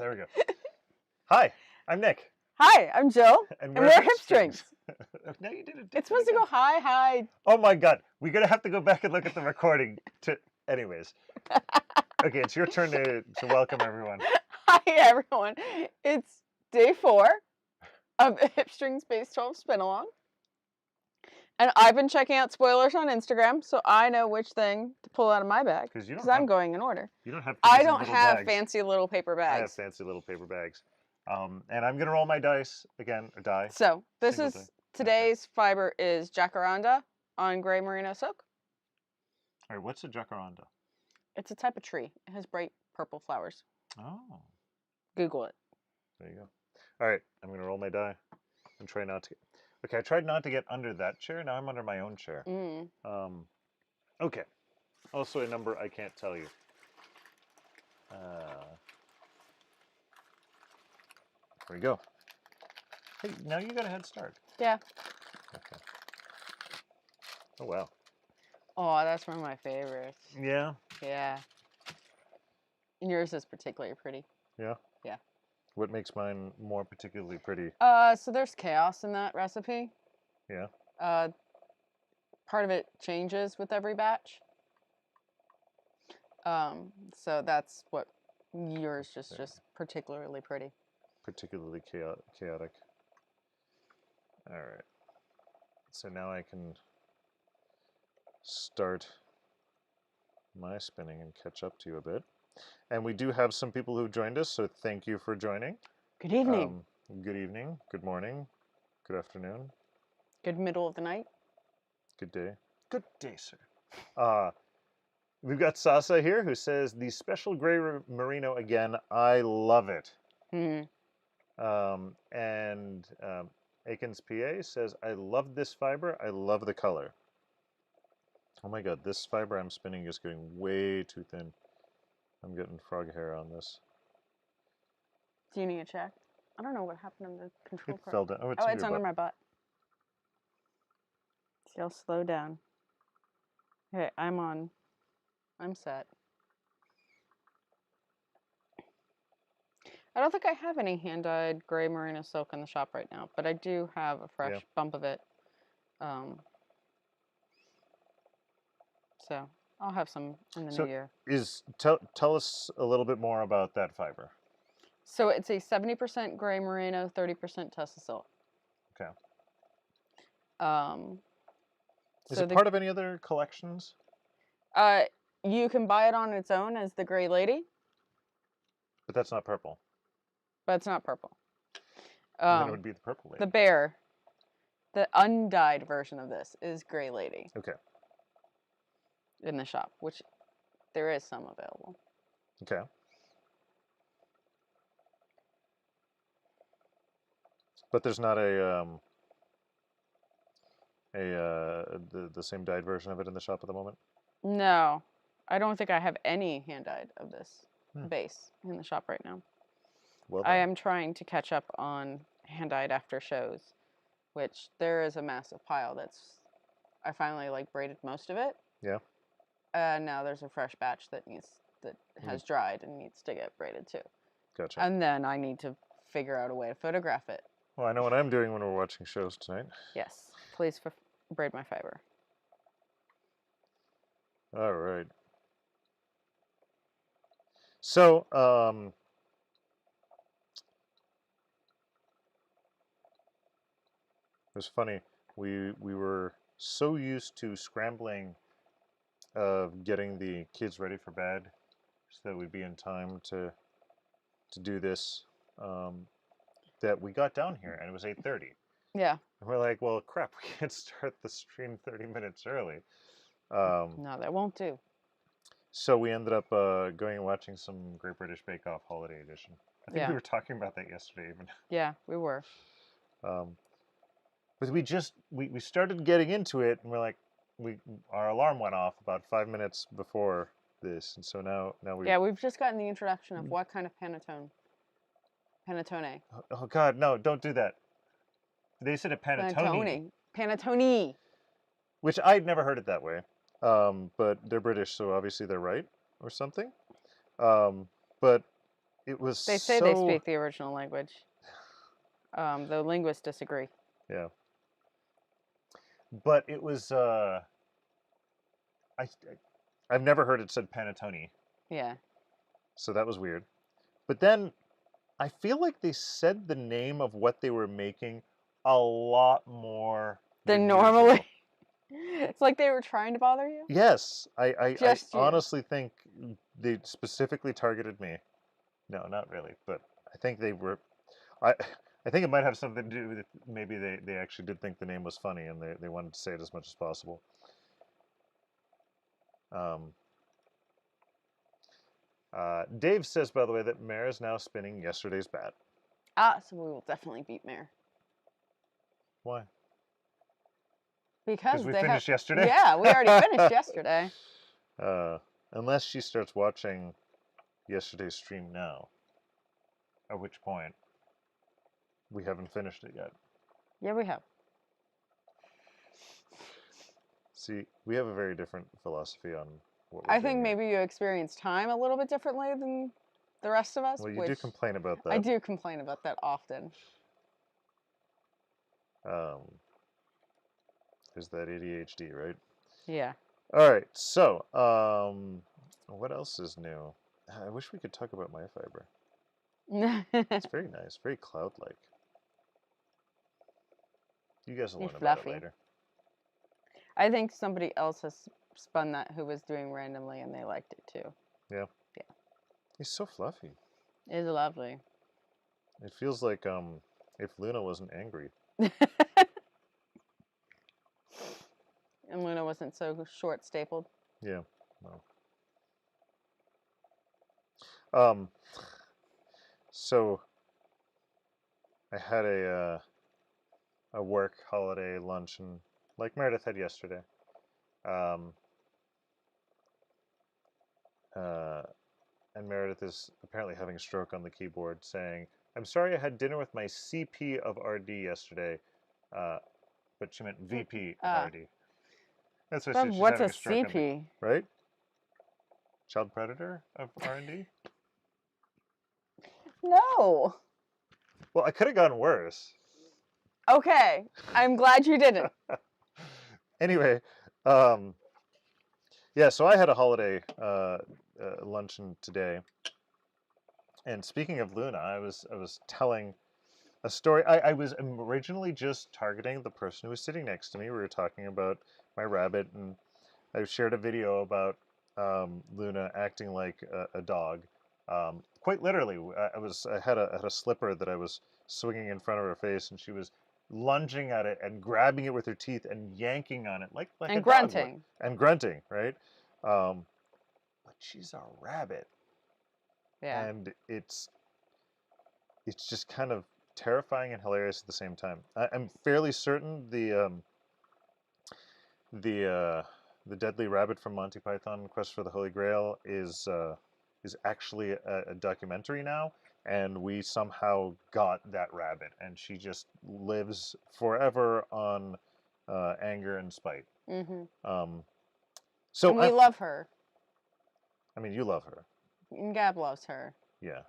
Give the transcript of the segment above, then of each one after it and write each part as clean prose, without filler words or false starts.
There we go. Hi, I'm Nick. Hi, I'm Jill. And we're HipStrings. No, you did it. It's supposed to go hi. Oh my god, we're gonna have to go back and look at the recording. Anyways, okay, it's your turn to welcome everyone. Hi everyone. It's day 4 of HipStrings Base12 Spinalong. And I've been checking out spoilers on Instagram, so I know which thing to pull out of my bag. Because I'm going in order. You don't have. I don't have fancy little paper bags. I have fancy little paper bags. And I'm gonna roll my dice again, or die. So this is today's fiber is jacaranda on gray merino silk. All right, what's a jacaranda? It's a type of tree. It has bright purple flowers. Oh. Google it. There you go. All right, I'm gonna roll my die and try not to get. Okay, I tried not to get under that chair. Now I'm under my own chair. Okay. Also a number I can't tell you. There we go. Hey, now you got a head start. Yeah. Okay. Oh, wow. Oh, that's one of my favorites. Yeah? Yeah. And yours is particularly pretty. Yeah? Yeah. What makes mine more particularly pretty? So there's chaos in that recipe. Yeah. Part of it changes with every batch. So that's what yours just particularly pretty. Particularly chaotic. All right. So now I can start my spinning and catch up to you a bit. And we do have some people who've joined us, so thank you for joining. Good evening. Good evening, good morning, good afternoon. Good middle of the night. Good day. Good day, sir. We've got Sasa here who says, the special gray merino again, I love it. And Aikens PA says, I love this fiber, I love the color. Oh my god, this fiber I'm spinning is getting way too thin. I'm getting frog hair on this. Do you need a check? I don't know what happened in the control part. It fell down. Oh, it's under my butt. See, I'll slow down. Okay, I'm set. I don't think I have any hand-dyed gray merino silk in the shop right now, but I do have a fresh bump of it. So I'll have some in the new year. Tell us a little bit more about that fiber. So it's a 70% gray merino, 30% Tessa silk. Okay. Is so it part of any other collections? You can buy it on its own as the Gray Lady. But that's not purple. But it's not purple. Then it would be the purple lady. The bear, the undyed version of this is Gray Lady. Okay. In the shop, which there is some available. Okay. But there's not the same dyed version of it in the shop at the moment? No. I don't think I have any hand-dyed of this base in the shop right now. Well, I am trying to catch up on hand-dyed after shows, which there is a massive pile I finally braided most of it. Yeah. Now there's a fresh batch that has dried and needs to get braided too. Gotcha. And then I need to figure out a way to photograph it. Well, I know what I'm doing when we're watching shows tonight. Yes. Please braid my fiber. All right. So, it was funny. We were so used to scrambling of getting the kids ready for bed so that we'd be in time to do this, that we got down here and it was 8:30. Yeah. And we're like, well, crap, we can't start the stream 30 minutes early. No, that won't do. So we ended up going and watching some Great British Bake Off Holiday Edition. I think we were talking about that yesterday even. Yeah, we were. But we started getting into it and we're like, our alarm went off about 5 minutes before this, and so now we've just gotten the introduction of what kind of panettone. Oh God, no! Don't do that. They said a panettone. Panettone. Which I'd never heard it that way, but they're British, so obviously they're right or something. But it was They say so... they speak the original language. The linguists disagree. Yeah. But it was, I've never heard it said panettone, Yeah. so that was weird. But then I feel like they said the name of what they were making a lot more Than than normally. usual. It's like they were trying to bother you. Yes, I Just you. honestly think they specifically targeted me. No, not really, but I think they were. I I think it might have something to do with maybe they actually did think the name was funny and they wanted to say it as much as possible. Dave says, by the way, that Mare is now spinning yesterday's bat. So we will definitely beat Mare. Why? Because we they finished have... yesterday? Yeah, we already finished yesterday. Unless she starts watching yesterday's stream now. At which point, we haven't finished it yet. Yeah, we have. See, we have a very different philosophy on what we're I doing think here. maybe you experience time a little bit differently than the rest of us. Well, you do complain about that. I do complain about that often. There's that ADHD, right? Yeah. All right, so what else is new? I wish we could talk about my fiber. It's very nice, very cloud-like. You guys will learn about it later. I think somebody else has spun that who was doing randomly, and they liked it too. Yeah. Yeah. He's so fluffy. It is lovely. It feels like if Luna wasn't angry. And Luna wasn't so short stapled. Yeah. No. So I had a work holiday luncheon like Meredith had yesterday. And Meredith is apparently having a stroke on the keyboard saying, "I'm sorry I had dinner with my CP of RD yesterday," but she meant VP of RD. That's what she's what's having a stroke CP? Right? Child predator of R&D? No. Well, I could have gone worse. Okay, I'm glad you didn't. Anyway, yeah, so I had a holiday luncheon today. And speaking of Luna, I was telling a story. I was originally just targeting the person who was sitting next to me. We were talking about my rabbit, and I shared a video about Luna acting like a dog. Quite literally, I had a slipper that I was swinging in front of her face, and she was lunging at it and grabbing it with her teeth and yanking on it like And a grunting. dog would. And grunting, right? But she's a rabbit. Yeah. And it's just kind of terrifying and hilarious at the same time. I'm fairly certain the Deadly Rabbit from Monty Python Quest for the Holy Grail is actually a documentary now, and we somehow got that rabbit, and she just lives forever on anger and spite. Mm-hmm. So and we love her. I mean, you love her. And Gab loves her. Yeah.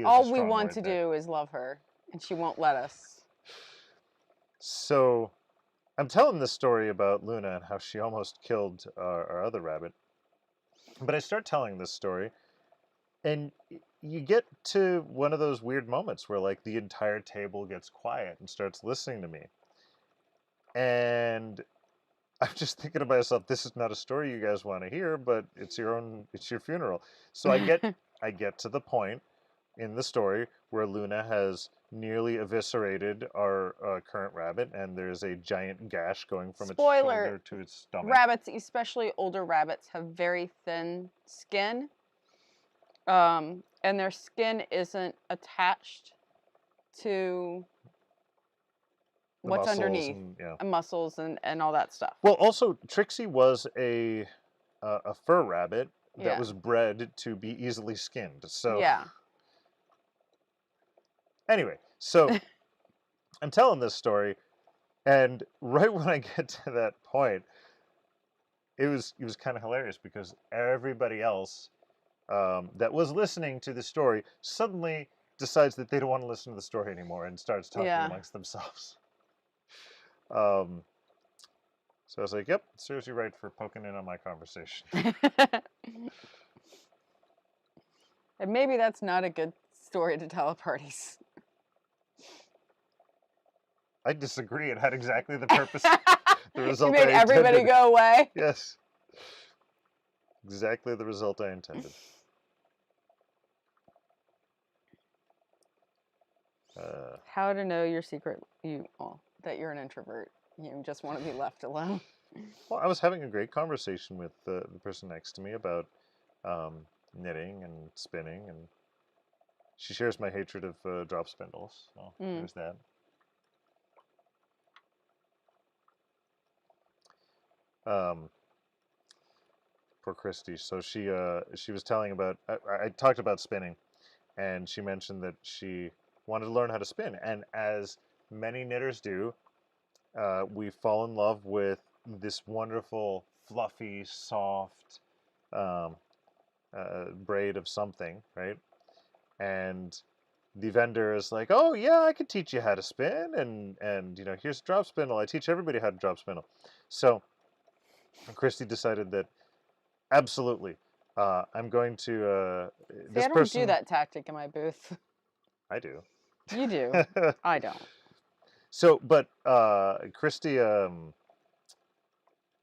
All we want to do is love her, and she won't let us. So I'm telling this story about Luna and how she almost killed our other rabbit. But I start telling this story, and you get to one of those weird moments where, like, the entire table gets quiet and starts listening to me. And I'm just thinking to myself, this is not a story you guys want to hear, but it's your funeral. So I get to the point in the story where Luna has nearly eviscerated our current rabbit, and there's a giant gash going from its shoulder to its stomach. Rabbits, especially older rabbits, have very thin skin. And their skin isn't attached to what's underneath, and muscles and all that stuff. Well, also Trixie was a fur rabbit that was bred to be easily skinned. So yeah. Anyway, so I'm telling this story, and right when I get to that point, it was kind of hilarious because everybody else that was listening to the story suddenly decides that they don't want to listen to the story anymore and starts talking Yeah. amongst themselves. So I was like, yep, serves you right for poking in on my conversation. And maybe that's not a good story to tell at parties. I disagree. It had exactly the purpose, the You result made I everybody intended. go away. Yes. Exactly the result I intended. How to know your secret, that you're an introvert. You just want to be left alone. Well, I was having a great conversation with the person next to me about knitting and spinning, and she shares my hatred of drop spindles. So there's that. Poor Christy. So she was telling about I talked about spinning, and she mentioned that she wanted to learn how to spin, and as many knitters do, we fall in love with this wonderful, fluffy, soft um, braid of something, right? And the vendor is like, "Oh yeah, I could teach you how to spin, and here's a drop spindle. I teach everybody how to drop spindle." So Christy decided that absolutely, I'm going to See, this I don't do person. that tactic in my booth. I do. You do. I don't. So, but Christy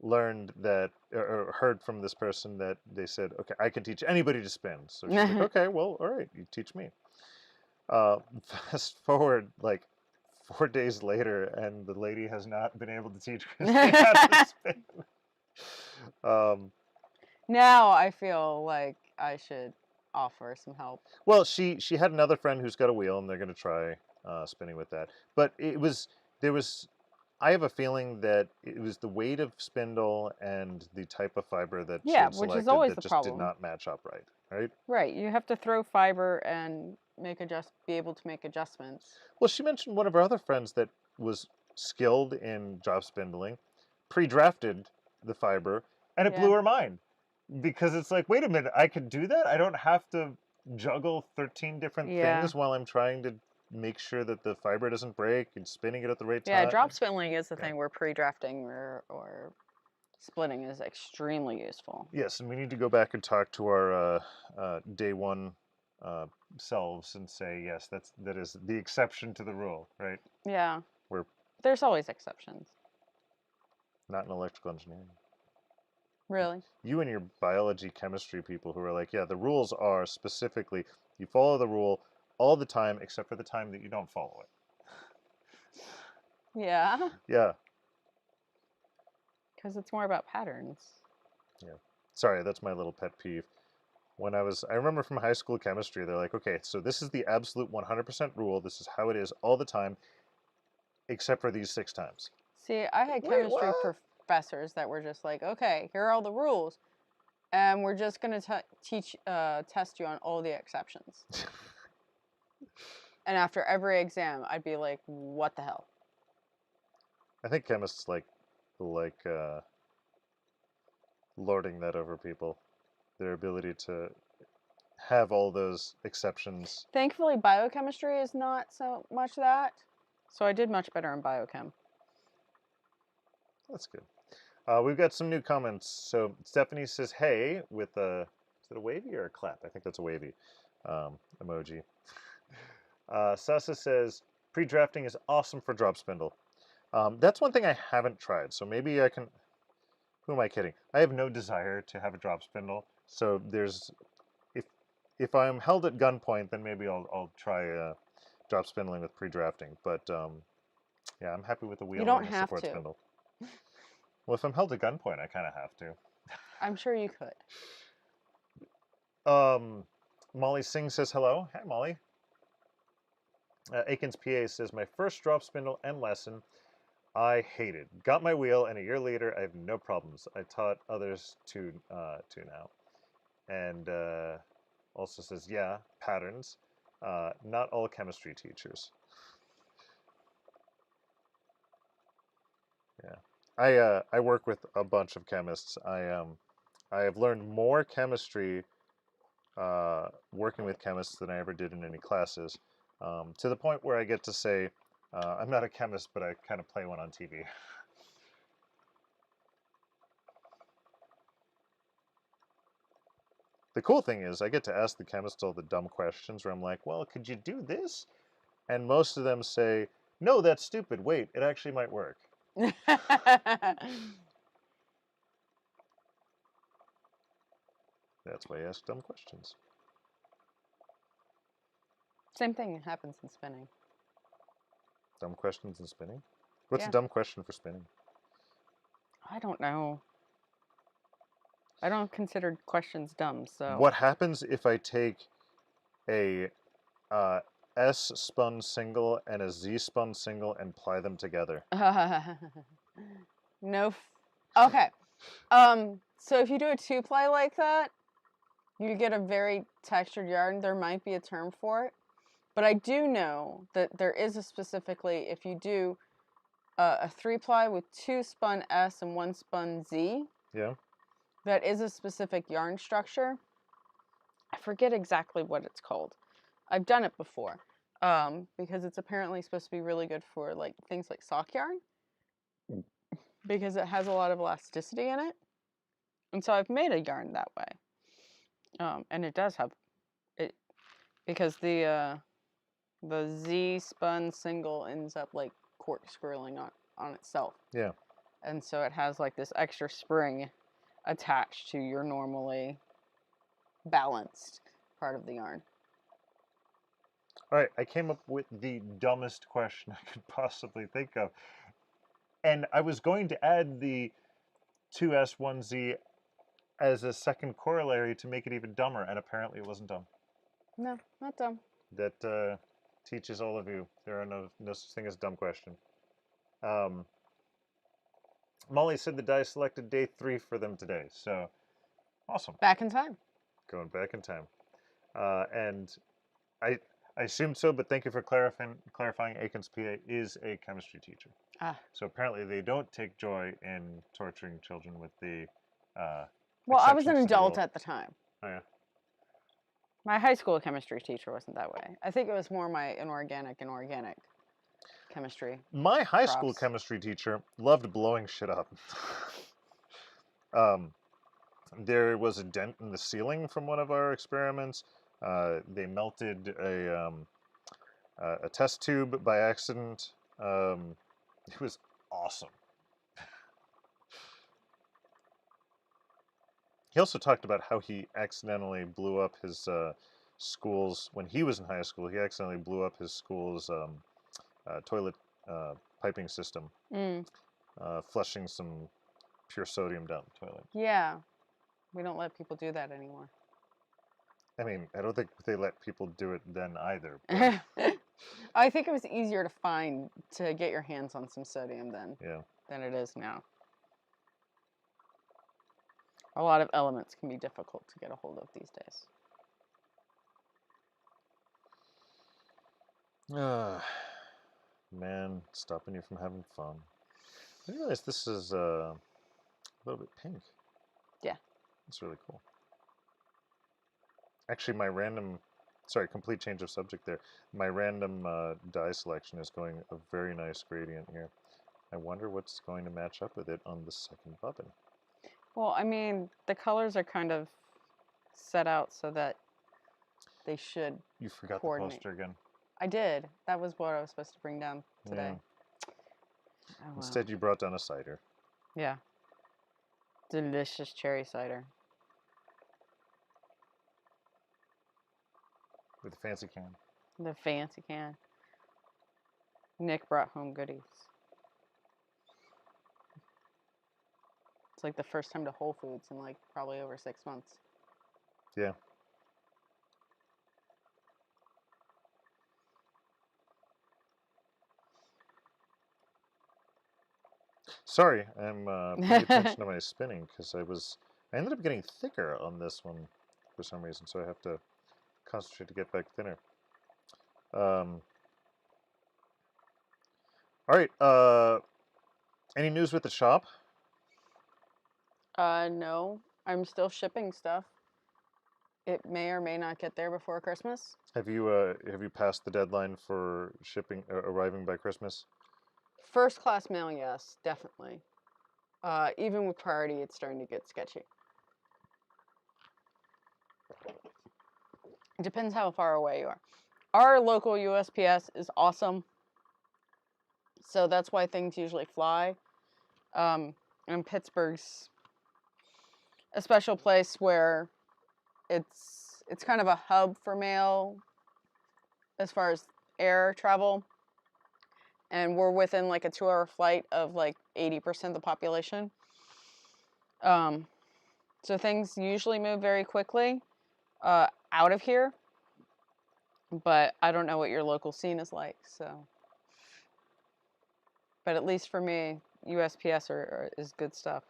learned that or heard from this person that they said, okay, I can teach anybody to spin. So she's like, okay, well, all right, you teach me. Uh, Fast forward like 4 days later, and the lady has not been able to teach Christy how to spin. Now I feel like I should offer some help. Well, she had another friend who's got a wheel, and they're going to try spinning with that. But there was I have a feeling that it was the weight of spindle and the type of fiber that she Yeah, had which is selected always that the just did problem. not match up right. Right? Right, you have to throw fiber and be able to make adjustments. Well, she mentioned one of her other friends that was skilled in drop spindling, pre-drafted the fiber, and it blew her mind because it's like, wait a minute, I could do that. I don't have to juggle 13 different things while I'm trying to make sure that the fiber doesn't break and spinning it at the right time. Yeah, drop spindling is the thing where pre-drafting or splitting is extremely useful. Yes, and we need to go back and talk to our day one selves and say, yes, that is the exception to the rule, right? Yeah. We're There's always exceptions. not in electrical engineering. Really? You and your biology chemistry people who are like, yeah, the rules are specifically you follow the rule all the time except for the time that you don't follow it. Yeah. Yeah. Because it's more about patterns. Yeah. Sorry, that's my little pet peeve. I remember from high school chemistry, they're like, okay, so this is the absolute 100% rule. This is how it is all the time, except for these 6 times. See, I had chemistry professors that were just like, okay, here are all the rules, and we're just going to test you on all the exceptions. And after every exam, I'd be like, what the hell? I think chemists like lording that over people. Their ability to have all those exceptions. Thankfully, biochemistry is not so much that. So I did much better in biochem. That's good. We've got some new comments. So Stephanie says, hey, with a, is it a wavy or a clap? I think that's a wavy emoji. Sasa says, pre-drafting is awesome for drop spindle. That's one thing I haven't tried. So maybe I can, who am I kidding? I have no desire to have a drop spindle. So if I'm held at gunpoint, then maybe I'll try drop spindling with pre-drafting. But yeah, I'm happy with the wheel and the support spindle. Well, if I'm held at gunpoint, I kind of have to. I'm sure you could. Molly Singh says hello. Hi, Molly. Aikens PA says, my first drop spindle and lesson, I hated. Got my wheel, and a year later, I have no problems. I taught others to now. And also says, yeah, patterns. Not all chemistry teachers. Yeah. I work with a bunch of chemists. I have learned more chemistry working with chemists than I ever did in any classes, to the point where I get to say, I'm not a chemist, but I kind of play one on TV. The cool thing is I get to ask the chemists all the dumb questions where I'm like, well, could you do this? And most of them say, no, that's stupid. Wait, it actually might work. That's why I ask dumb questions. Same thing happens in spinning. Dumb questions in spinning? What's Yeah. a dumb question for spinning? I don't know. I don't consider questions dumb, so. What happens if I take a S spun single and a Z spun single and ply them together? No. Okay. So if you do a 2-ply like that, you get a very textured yarn. There might be a term for it, but I do know that there is a specifically, if you do a 3-ply with 2 spun S and 1 spun Z, Yeah. that is a specific yarn structure. I forget exactly what it's called. I've done it before, because it's apparently supposed to be really good for like things like sock yarn, because it has a lot of elasticity in it. And so I've made a yarn that way, and it does have it, because the Z spun single ends up like corkscrewing on itself. Yeah. And so it has like this extra spring attached to your normally balanced part of the yarn. All right, I came up with the dumbest question I could possibly think of. And I was going to add the 2S, 1Z as a second corollary to make it even dumber, and apparently it wasn't dumb. No, not dumb. That teaches all of you there are no such thing as dumb question. Molly said the die selected day 3 for them today, so awesome. Back in time. Going back in time. And I assumed so, but thank you for clarifying Aiken's PA is a chemistry teacher. Ah. So apparently they don't take joy in torturing children with the Well, I was exceptions an to the adult rule. at the time. Oh, yeah. My high school chemistry teacher wasn't that way. I think it was more my inorganic chemistry. My high school Props. chemistry teacher loved blowing shit up. There was a dent in the ceiling from one of our experiments. They melted a test tube by accident. It was awesome. He also talked about how he accidentally blew up his school's, when he was in high school, he accidentally blew up his school's toilet piping system, flushing some pure sodium down the toilet. Yeah. We don't let people do that anymore. I mean, I don't think they let people do it then either. I think it was easier to find, to get your hands on some sodium then, Yeah. than it is now. A lot of elements can be difficult to get a hold of these days. Man, stopping you from having fun. I realize this is a little bit pink. Yeah. It's really cool. Actually, complete change of subject there. My random dye selection is going a very nice gradient here. I wonder what's going to match up with it on the second bobbin. Well, I mean, the colors are kind of set out so that they should You forgot coordinate. the poster again. I did. That was what I was supposed to bring down today. Yeah. Oh, wow. Instead, you brought down a cider. Yeah. Delicious cherry cider. With a fancy can. The fancy can. Nick brought home goodies. It's like the first time to Whole Foods in like probably over 6 months. Yeah. Sorry, I'm paying attention to my spinning because I ended up getting thicker on this one for some reason, so I have to concentrate to get back thinner. All right. Any news with the shop? No. I'm still shipping stuff. it may or may not get there before Christmas. Have you passed the deadline for shipping arriving by Christmas? First class mail, yes, definitely. Even with priority, it's starting to get sketchy. It depends how far away you are. Our local USPS is awesome, so that's why things usually fly. And Pittsburgh's a special place where it's kind of a hub for mail as far as air travel, and we're within like a 2-hour flight of like 80% of the population. So things usually move very quickly out of here, but I don't know what your local scene is like. So, but at least for me, USPS is good stuff.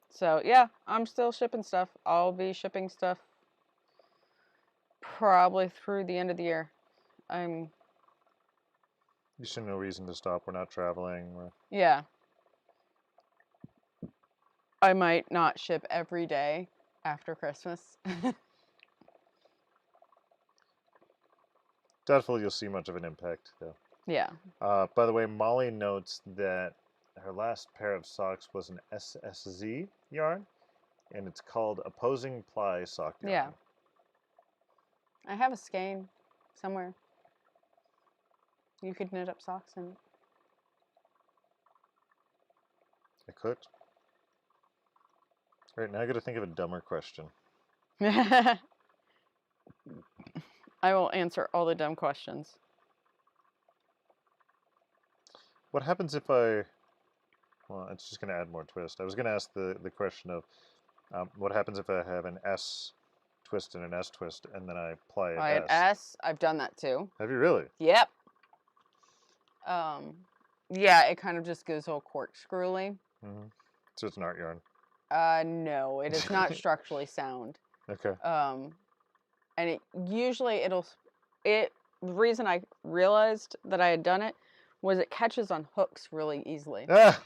So yeah, I'm still shipping stuff. I'll be shipping stuff probably through the end of the year. You see no reason to stop. We're not traveling. Yeah. I might not ship every day after Christmas. Doubtful you'll see much of an impact, though. Yeah. By the way, Molly notes that her last pair of socks was an SSZ yarn, and it's called opposing ply sock yarn. Yeah. I have a skein somewhere. You could knit up socks in it. I could. All right, now I got to think of a dumber question. I will answer all the dumb questions. What happens if I... Well, it's just going to add more twist. I was going to ask the question of what happens if I have an S twist and an S twist, and then I ply an An S? S. I've done that too. Have you really? Yep. Yeah, it kind of just goes all corkscrewy. Mm-hmm. So it's an art yarn. No, it is not structurally sound. Okay. And it usually the reason I realized that I had done it was it catches on hooks really easily. Ah!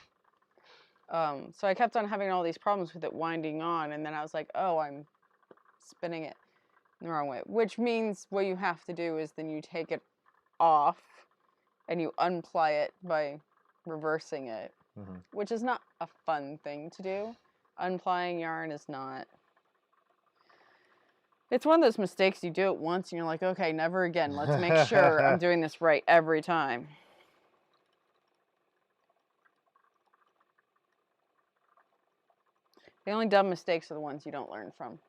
So I kept on having all these problems with it winding on, and then I was like, oh, I'm spinning it the wrong way. Which means what you have to do is then you take it off and you unply it by reversing it, Mm-hmm. which is not a fun thing to do. Unplying yarn is not. It's one of those mistakes you do it once and you're like, okay, never again. Let's make sure I'm doing this right every time. The only dumb mistakes are the ones you don't learn from.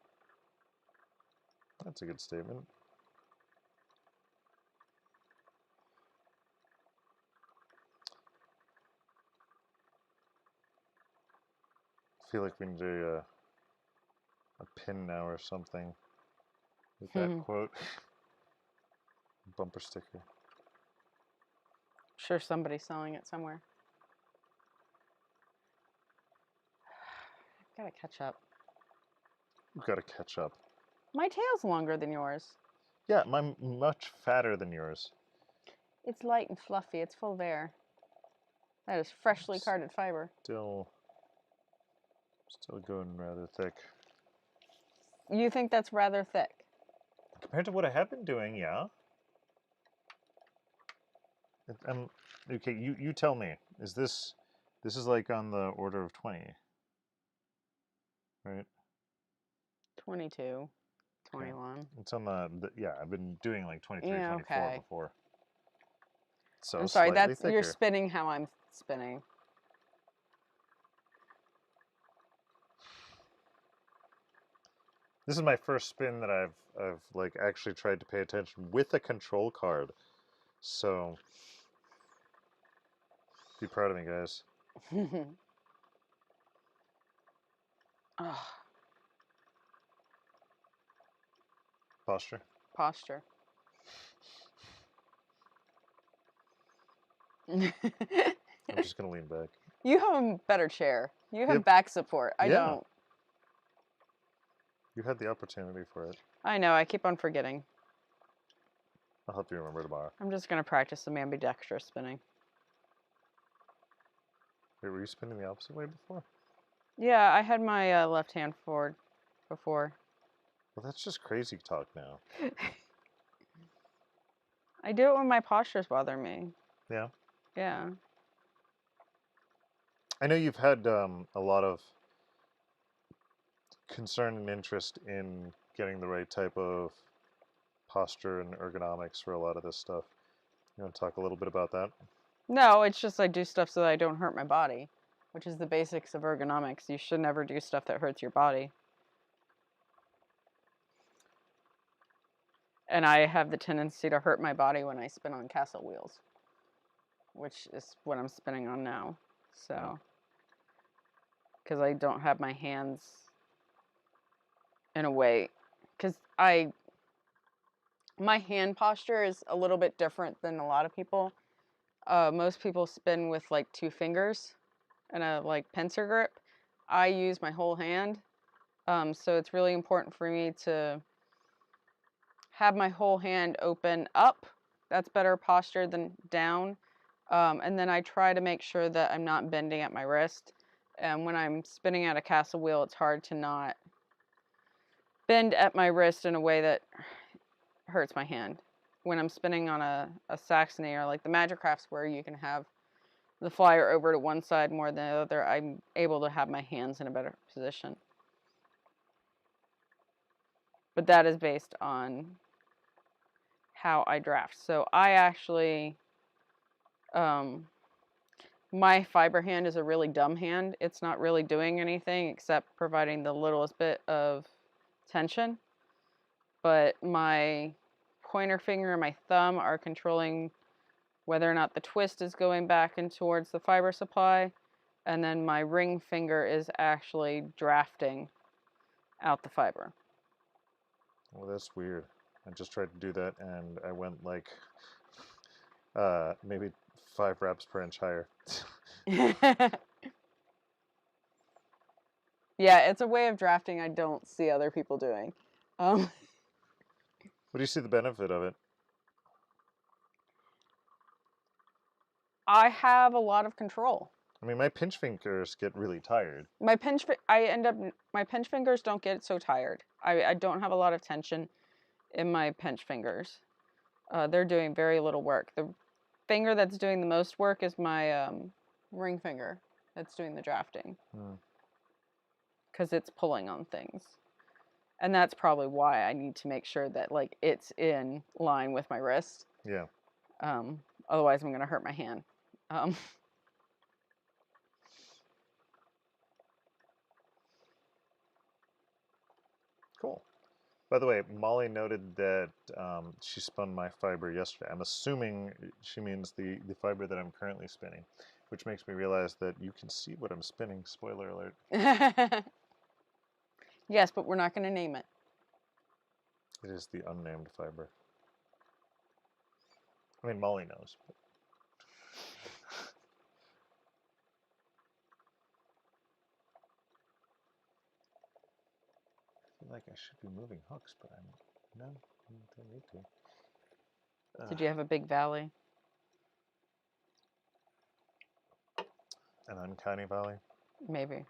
That's a good statement. I feel like we need a pin now or something with that quote. Bumper sticker. I'm sure somebody's selling it somewhere. I've got to catch up. We've got to catch up. My tail's longer than yours. Yeah, mine's much fatter than yours. It's light and fluffy. It's full of air. That is freshly carded fiber. Still going rather thick. You think that's rather thick? Compared to what I have been doing, yeah. Okay, you tell me. This is like on the order of 20, right? 22, 21. Okay. It's on yeah, I've been doing like 23, Yeah, 24 okay. before. So I'm sorry, slightly thicker. you're spinning how I'm spinning. This is my first spin that I've like actually tried to pay attention with a control card. So be proud of me, guys. Oh, Posture. posture. I'm just gonna lean back. You have a better chair. You have Yep. back support. I Yeah. don't. You had the opportunity for it. I know. I keep on forgetting. I'll help you remember tomorrow. I'm just going to practice some ambidextrous spinning. Wait, were you spinning the opposite way before? Yeah, I had my left hand forward before. Well, that's just crazy talk now. I do it when my postures bother me. Yeah. Yeah. I know you've had a lot of concern and interest in getting the right type of posture and ergonomics for a lot of this stuff. You want to talk a little bit about that? No, it's just I do stuff so that I don't hurt my body, which is the basics of ergonomics. You should never do stuff that hurts your body. And I have the tendency to hurt my body when I spin on castle wheels, which is what I'm spinning on now. So, because I don't have my hands in a way, because my hand posture is a little bit different than a lot of people. Most people spin with like 2 fingers and a like pincer grip. I use my whole hand. So it's really important for me to have my whole hand open up. That's better posture than down. And then I try to make sure that I'm not bending at my wrist. And when I'm spinning at a castle wheel, it's hard to not bend at my wrist in a way that hurts my hand. When I'm spinning on a Saxony or like the Magic Crafts where you can have the flyer over to one side more than the other, I'm able to have my hands in a better position. But that is based on how I draft. So I actually, my fiber hand is a really dumb hand. It's not really doing anything except providing the littlest bit of tension. But my pointer finger and my thumb are controlling whether or not the twist is going back and towards the fiber supply. And then my ring finger is actually drafting out the fiber. Well, that's weird. I just tried to do that and I went like maybe 5 reps per inch higher. Yeah, it's a way of drafting I don't see other people doing. What do you see the benefit of it? I have a lot of control. I mean, my pinch fingers get really tired. My pinch fingers don't get so tired. I don't have a lot of tension in my pinch fingers. They're doing very little work. The finger that's doing the most work is my ring finger that's doing the drafting. Because it's pulling on things. And that's probably why I need to make sure that like it's in line with my wrist. Yeah. Otherwise I'm going to hurt my hand. Cool. By the way, Molly noted that she spun my fiber yesterday. I'm assuming she means the fiber that I'm currently spinning, which makes me realize that you can see what I'm spinning. Spoiler alert. Yes, but we're not going to name it. It is the unnamed fiber. I mean, Molly knows. But... I feel like I should be moving hooks, but no, I don't need to. Did you have a big valley? An uncanny valley? Maybe.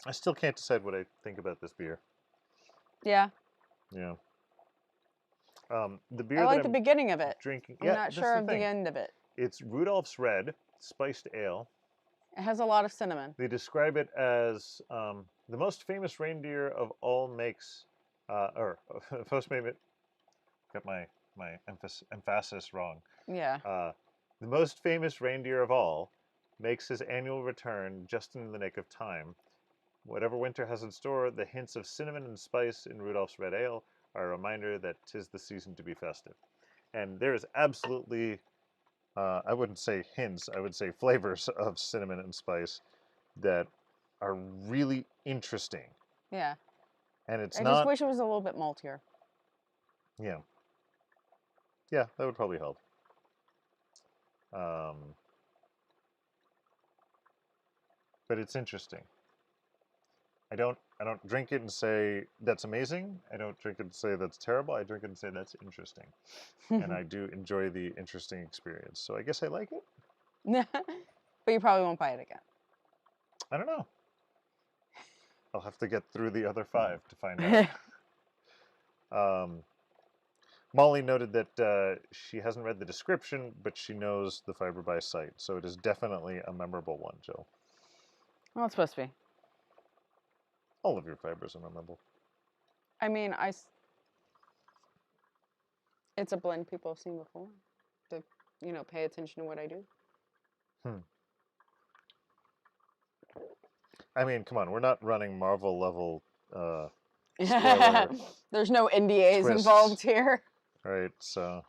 I still can't decide what I think about this beer. Yeah. Yeah. The beer I like that the I'm beginning of it. drinking. I'm not sure of the end of it. It's Rudolph's Red Spiced Ale. It has a lot of cinnamon. They describe it as the most famous reindeer of all makes, or most famous. Got my emphasis wrong. Yeah. The most famous reindeer of all makes his annual return just in the nick of time. Whatever winter has in store, the hints of cinnamon and spice in Rudolph's Red Ale are a reminder that 'tis the season to be festive. And there is absolutely, I wouldn't say hints, I would say flavors of cinnamon and spice that are really interesting. Yeah. And it's I not... just wish it was a little bit maltier. Yeah. Yeah, that would probably help. But it's interesting. I don't drink it and say that's amazing. I don't drink it and say that's terrible. I drink it and say that's interesting. And I do enjoy the interesting experience. So I guess I like it. But you probably won't buy it again. I don't know. I'll have to get through the other 5 to find out. Molly noted that she hasn't read the description, but she knows the fiber by sight. So it is definitely a memorable one, Jill. Well, it's supposed to be. All of your fibers are memorable. I mean, it's a blend people have seen before. To, pay attention to what I do. I mean, come on, we're not running Marvel level There's no NDAs twists. involved here. Right, so.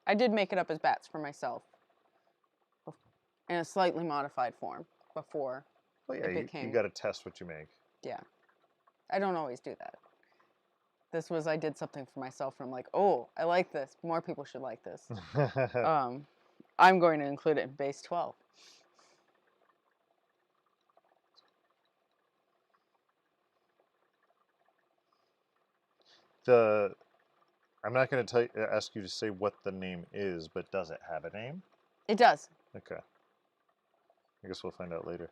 I did make it up as bats for myself in a slightly modified form before Well, yeah, it became. you got to test what you make. Yeah. I don't always do that. This was, I did something for myself and I'm like, oh, I like this. More people should like this. I'm going to include it in Base 12. I'm not going to ask you to say what the name is, but does it have a name? It does. Okay. I guess we'll find out later.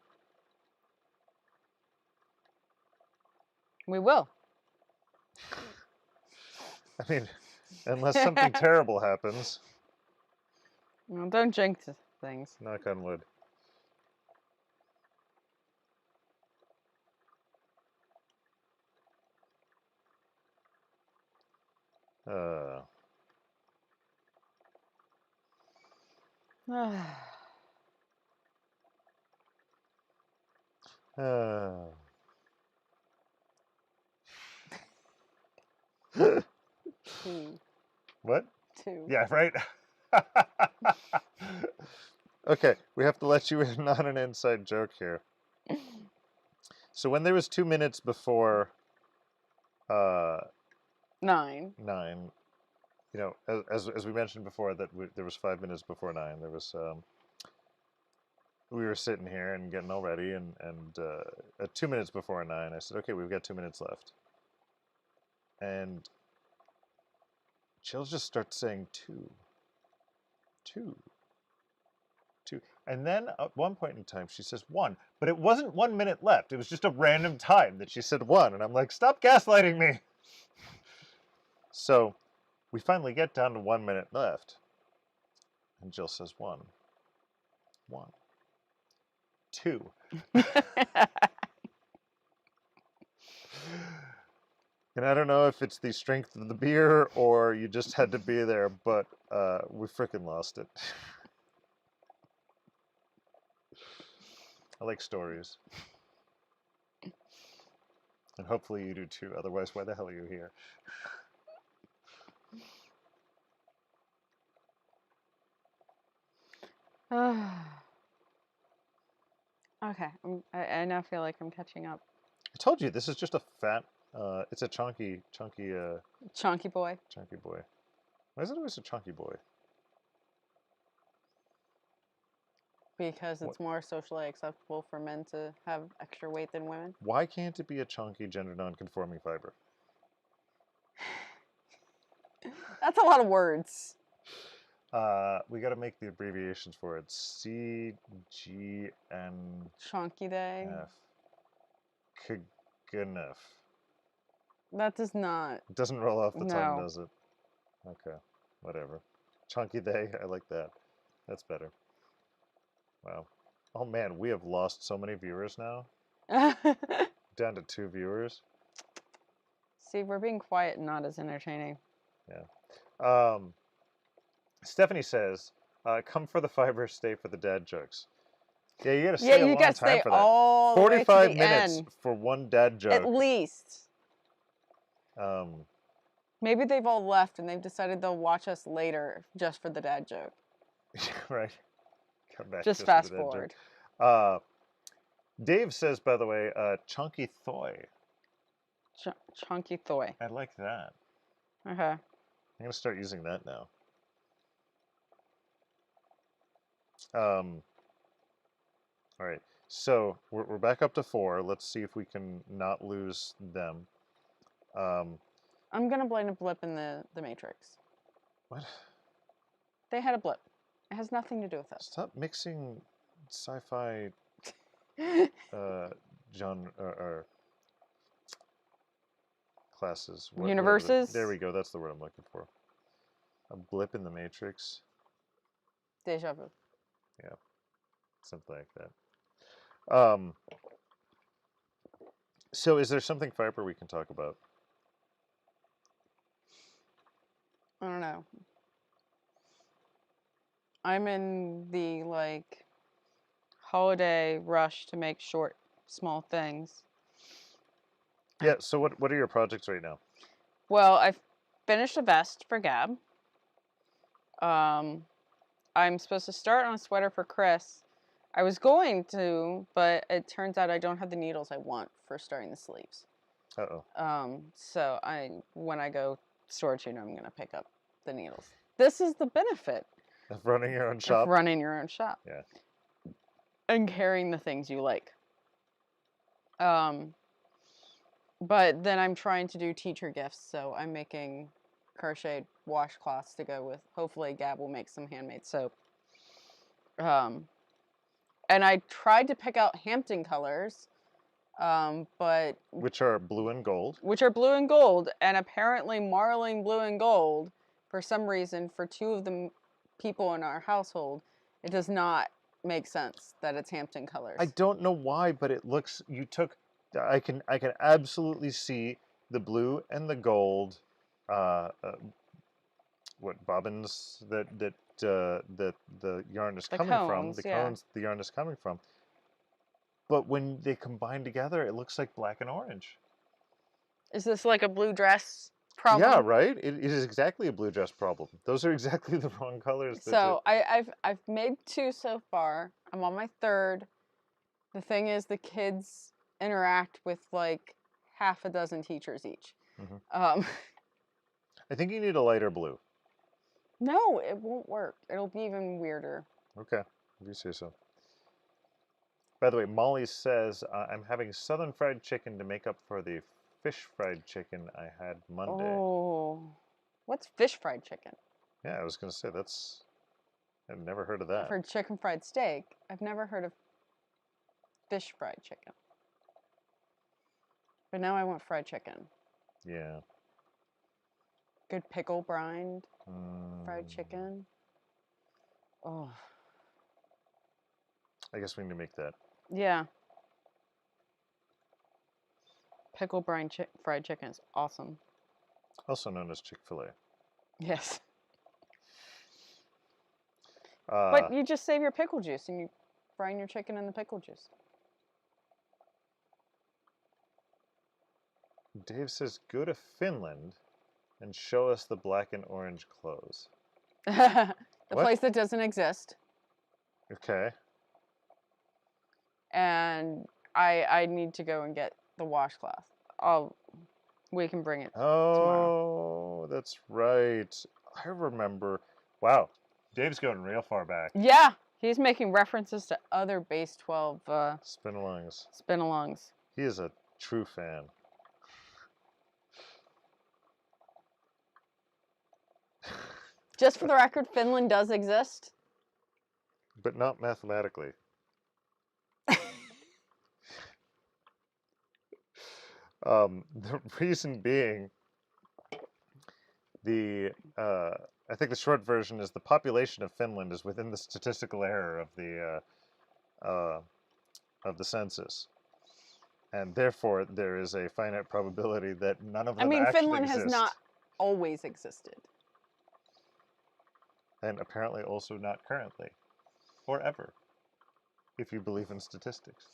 We will. I mean, unless something terrible happens. Well, don't jinx things. Knock on wood. Two. What? 2. Yeah, right? Okay, we have to let you in on an inside joke here. So when there was 2 minutes before 9, as we mentioned before, that there was 5 minutes before 9. There was we were sitting here and getting all ready, and at 2 minutes before 9, I said, okay, we've got 2 minutes left. And Jill just starts saying 2. And then at one point in time, she says 1. But it wasn't 1 minute left. It was just a random time that she said 1. And I'm like, stop gaslighting me. So we finally get down to 1 minute left. And Jill says 1. 2. And I don't know if it's the strength of the beer or you just had to be there, but we frickin' lost it. I like stories. And hopefully you do too. Otherwise, why the hell are you here? Okay, I now feel like I'm catching up. I told you, this is just a fat, it's a chunky Chunky boy. chunky boy. Why is it always a chunky boy? Because it's more socially acceptable for men to have extra weight than women. Why can't it be a chunky gender non-conforming fiber? That's a lot of words. We got to make the abbreviations for it. CGNF. Chunky day. KGNF. That does not. It doesn't roll off the tongue, No. does it? Okay, whatever. Chunky day, I like that. That's better. Wow. Oh man, we have lost so many viewers now. Down to 2 viewers. See, we're being quiet and not as entertaining. Yeah. Stephanie says, come for the fiber, stay for the dad jokes. Yeah, you gotta stay a long time for that. All 45 the way to the minutes end. for one dad joke. At least. Maybe they've all left and they've decided they'll watch us later just for the dad joke. Right. Come back Just for fast the dad forward. joke. Dave says, by the way, chunky thoy. Chunky thoy. I like that. Okay. I'm going to start using that now. All right. So we're back up to 4. Let's see if we can not lose them. I'm gonna blame a blip in the Matrix. What? They had a blip. It has nothing to do with us. Stop mixing sci-fi genre or classes. Universes? There we go. That's the word I'm looking for. A blip in the Matrix. Deja vu. Yeah, something like that. So is there something Fiber we can talk about? I don't know. I'm in the like holiday rush to make short, small things. Yeah. So what are your projects right now? Well, I've finished a vest for Gab. I'm supposed to start on a sweater for Chris. I was going to, but it turns out I don't have the needles I want for starting the sleeves. Uh-oh. So when I go storage unit, I'm gonna pick up the needles. This is the benefit Of running your own shop? of running your own shop. Yeah. And carrying the things you like. But then I'm trying to do teacher gifts, so I'm making crocheted washcloths to go with. Hopefully Gab will make some handmade soap. And I tried to pick out Hampton colors, but Which are blue and gold. which are blue and gold, and apparently marling blue and gold, for some reason, for 2 of the people in our household, it does not make sense that it's Hampton colors. I don't know why, but it looks. You took. I can absolutely see the blue and the gold. What bobbins that the yarn is The coming from? cones, The yeah. cones the yarn is coming from. But when they combine together, it looks like black and orange. Is this like a blue dress problem? Yeah, right. It is exactly a blue dress problem. Those are exactly the wrong colors. So I've made 2 so far. I'm on my 3rd. The thing is, the kids interact with like half a dozen teachers each. Mhm. I think you need a lighter blue. No, it won't work. It'll be even weirder. Okay, if you say so. By the way, Molly says, I'm having southern fried chicken to make up for the fish fried chicken I had Monday. Oh, what's fish fried chicken? Yeah, I was going to say, I've never heard of I've that. heard chicken fried steak. I've never heard of fish fried chicken. But now I want fried chicken. Yeah. Good pickle brined fried chicken. Oh. I guess we need to make that. Yeah. Pickle brine fried chicken is awesome. Also known as Chick-fil-A. Yes. But you just save your pickle juice and you brine your chicken in the pickle juice. Dave says, go to Finland and show us the black and orange clothes. The What? place that doesn't exist. Okay. And I need to go and get the washcloth. We can bring it tomorrow. Oh, that's right. I remember. Wow. Dave's going real far back. Yeah, he's making references to other Base12 Spinalongs. Spinalongs. He is a true fan. Just for the record, Finland does exist. But not mathematically. The reason being, I think the short version is the population of Finland is within the statistical error of the census, and therefore there is a finite probability that none of them actually Finland exist. has not always existed. And apparently also not currently, or ever, if you believe in statistics.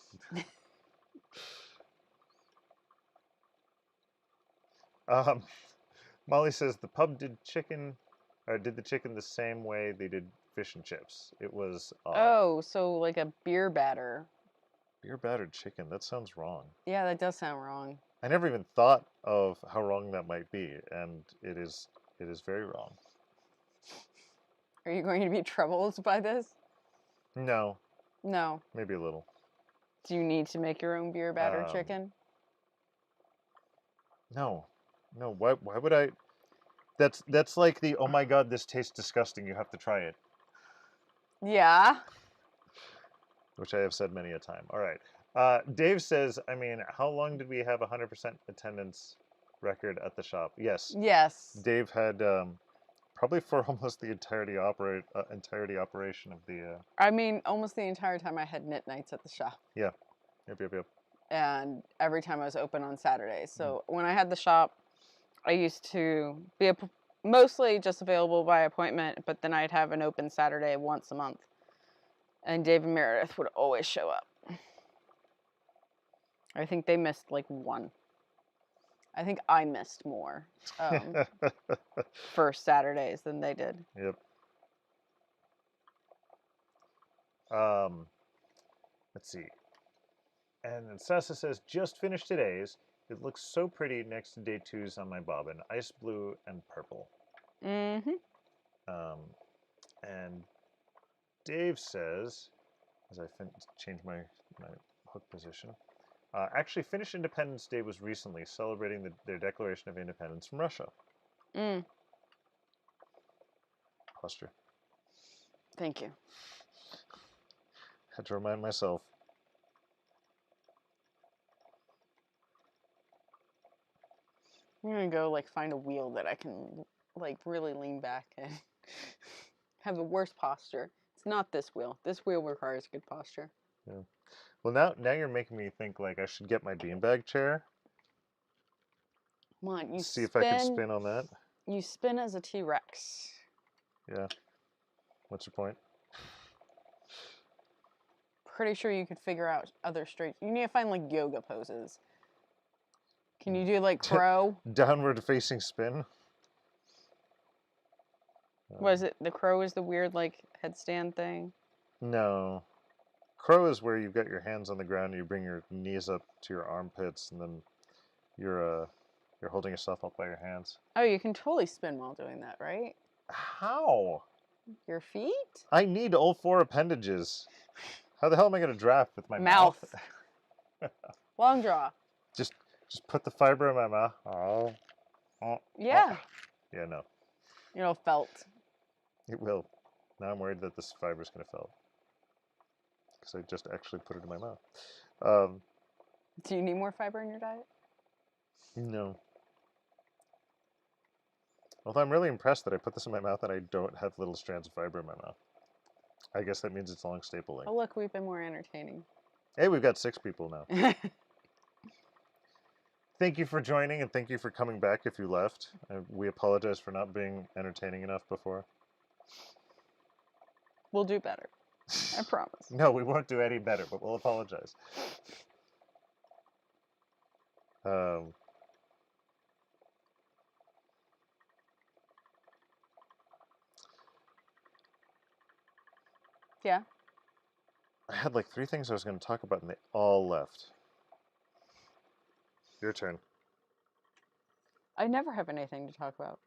Molly says the pub did the chicken the same way they did fish and chips. It was odd. Oh, so like a beer batter. Beer battered chicken. That sounds wrong. Yeah, that does sound wrong. I never even thought of how wrong that might be, and it is very wrong. Are you going to be troubled by this? No. No. Maybe a little. Do you need to make your own beer batter chicken? No. No, why would I? That's like the, oh my god, this tastes disgusting, you have to try it. Yeah. Which I have said many a time. All right. Dave says, I mean, how long did we have 100% attendance record at the shop? Yes. Yes. Dave had probably for almost the entirety operation of the. I mean, almost the entire time I had knit nights at the shop. Yeah. Yep. And every time I was open on Saturdays. So when I had the shop, I used to be mostly just available by appointment, but then I'd have an open Saturday once a month. And Dave and Meredith would always show up. I think they missed like one. I think I missed more first Saturdays than they did. Yep. Let's see. And then Sasa says, just finished today's. It looks so pretty next to day 2's on my bobbin. Ice blue and purple. Mm-hmm. And Dave says, as I change my hook position, actually finished Independence Day was recently, celebrating their declaration of independence from Russia. Posture. Thank you. Had to remind myself. I'm gonna go like find a wheel that I can like really lean back and have the worst posture. It's not this wheel. This wheel requires good posture. Yeah. Well, now you're making me think like I should get my beanbag chair. Come on, you see if I can spin on that. You spin as a T-Rex. Yeah. What's your point? Pretty sure you could figure out other straight. You need to find like yoga poses. Can you do like crow? Downward facing spin. What is it? The crow is the weird like headstand thing? No. Crow is where you've got your hands on the ground and you bring your knees up to your armpits and then you're holding yourself up by your hands. Oh, you can totally spin while doing that, right? How? Your feet? I need all 4 appendages. How the hell am I going to draft with my mouth? Long draw. Just put the fiber in my mouth. Oh. Yeah. Yeah, no. Felt. It will. Now I'm worried that this fiber's going to felt. Because I just actually put it in my mouth. Do you need more fiber in your diet? No. Although I'm really impressed that I put this in my mouth and I don't have little strands of fiber in my mouth. I guess that means it's long stapling. Oh, look, we've been more entertaining. Hey, we've got 6 people now. Thank you for joining and thank you for coming back if you left. We apologize for not being entertaining enough before. We'll do better. I promise. No, we won't do any better, but we'll apologize. Yeah. I had like 3 things I was going to talk about and they all left. Your turn. I never have anything to talk about.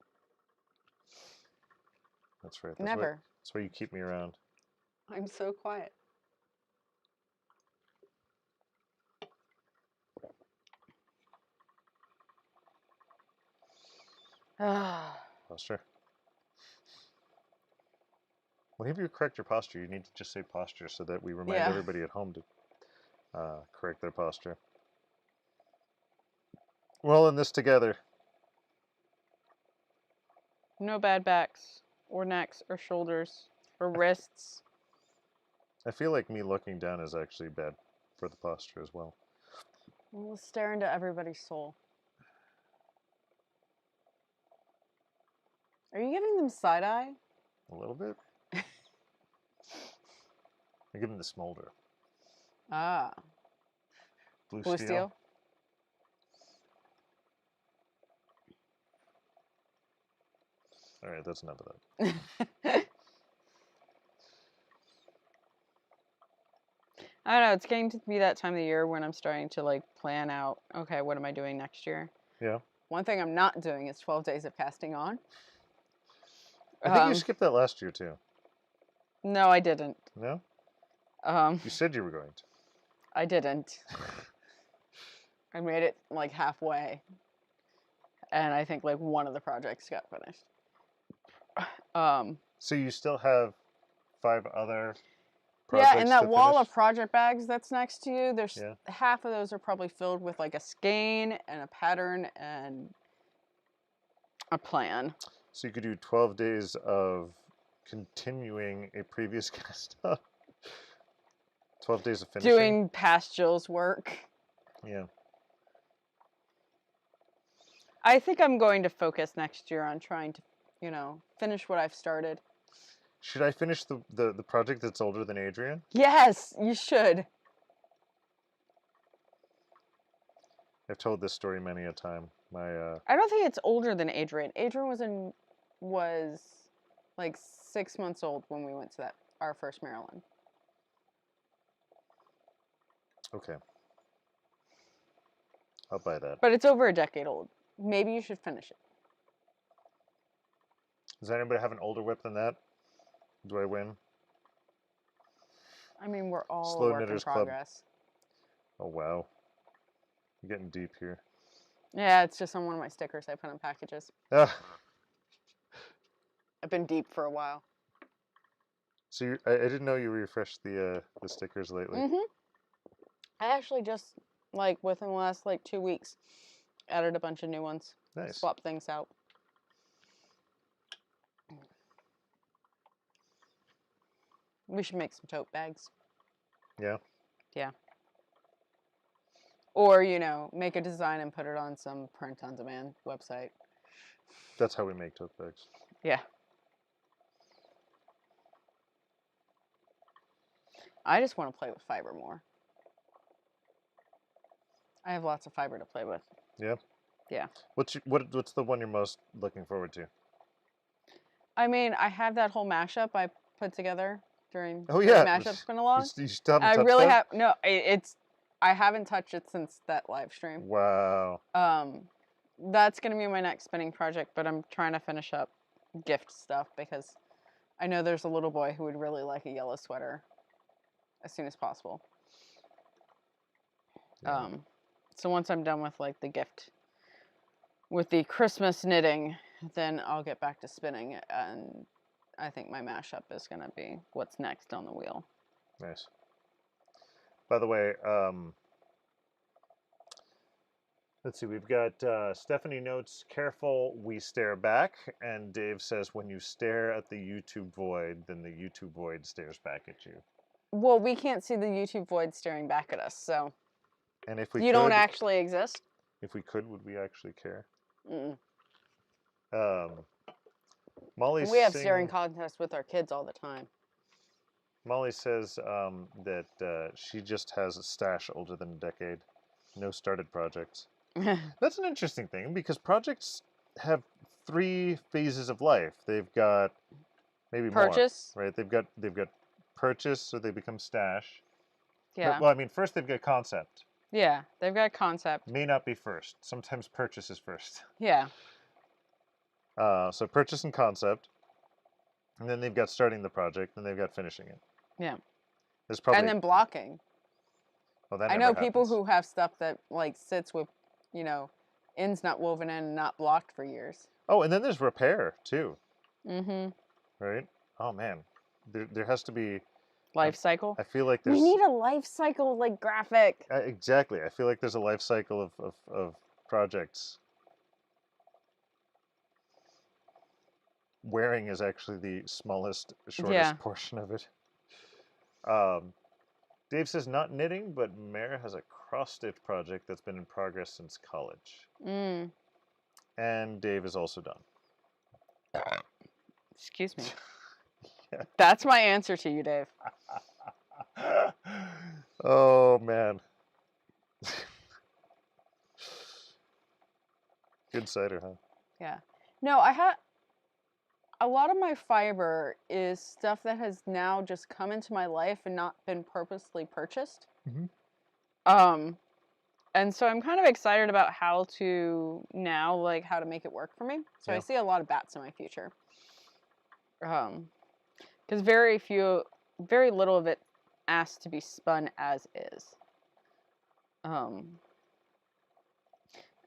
That's right. Never. That's why you keep me around. I'm so quiet. Posture. Whenever you correct your posture, you need to just say posture so that we remind everybody at home to correct their posture. We're all in this together. No bad backs, or necks, or shoulders, or wrists. I feel like me looking down is actually bad for the posture as well. We'll stare into everybody's soul. Are you giving them side eye? A little bit. I give them the smolder. Ah. Blue steel. All right, that's enough of that. I don't know. It's getting to be that time of the year when I'm starting to like plan out, okay, what am I doing next year? Yeah. One thing I'm not doing is 12 days of casting on. I think you skipped that last year too. No, I didn't. No? You said you were going to. I didn't. I made it like halfway. And I think like one of the projects got finished. So you still have 5 other Yeah, projects and that to wall finish? of project bags that's next to you, there's Yeah. half of those are probably filled with like a skein and a pattern and a plan. So you could do 12 days of continuing a previous cast up. 12 days of finishing. Doing past Jill's work. Yeah. I think I'm going to focus next year on trying to, you know, finish what I've started. Should I finish the project that's older than Adrian? Yes, you should. I've told this story many a time. I don't think it's older than Adrian. Adrian was like 6 months old when we went to our first Maryland. Okay. I'll buy that. But it's over a decade old. Maybe you should finish it. Does anybody have an older whip than that? Do I win? I mean, we're all Slow a work in Knitters Club. progress. Oh, wow. You're getting deep here. Yeah, it's just on one of my stickers I put on packages. Ah. I've been deep for a while. So I didn't know you refreshed the stickers lately. I actually just, like, within the last, like, 2 weeks, added a bunch of new ones. Nice. Swap things out. We should make some tote bags. Yeah? Yeah. Or, you know, make a design and put it on some print-on-demand website. That's how we make tote bags. Yeah. I just want to play with fiber more. I have lots of fiber to play with. Yeah? Yeah. What's the one you're most looking forward to? I mean, I have that whole mashup I put together during Oh, yeah. mashup Spinalong. You still haven't I touched really that? have no. I haven't touched it since that live stream. Wow. That's gonna be my next spinning project, but I'm trying to finish up gift stuff because I know there's a little boy who would really like a yellow sweater as soon as possible. Yeah. So once I'm done with like the gift, with the Christmas knitting, then I'll get back to spinning, and I think my mashup is gonna be what's next on the wheel. Nice. By the way, let's see, we've got Stephanie notes, careful, we stare back. And Dave says, when you stare at the YouTube void, then the YouTube void stares back at you. Well, we can't see the YouTube void staring back at us, so. And if we You don't actually exist? If we could, would we actually care? Mm-mm. Molly We have staring contests with our kids all the time. Molly says that she just has a stash older than a decade. No started projects. That's an interesting thing because projects have 3 phases of life. They've got maybe Purchase. more, right? They've got purchase, so they become stash. Yeah. Well, I mean, first they've got concept. Yeah, they've got concept. May not be first. Sometimes purchase is first. Yeah. So purchase and concept, and then they've got starting the project, and they've got finishing it. Yeah. There's probably And then blocking. well, that I never know people happens. who have stuff that like sits with, you know, ends not woven in and not blocked for years. Oh, and then there's repair too. Mm-hmm. Right? Oh man, there has to be Life cycle. I feel like there's We need a life cycle like graphic. Exactly. I feel like there's a life cycle of projects. Wearing is actually the smallest, shortest portion of it. Dave says not knitting, but Mare has a cross-stitch project that's been in progress since college. Mm. And Dave is also done. Excuse me. Yeah. That's my answer to you, Dave. Oh, man. Good cider, huh? Yeah. No, I had a lot of my fiber is stuff that has now just come into my life and not been purposely purchased. Mm-hmm. And so I'm kind of excited about how to now, like, how to make it work for me. So I see a lot of bats in my future. Because very little of it asked to be spun as is.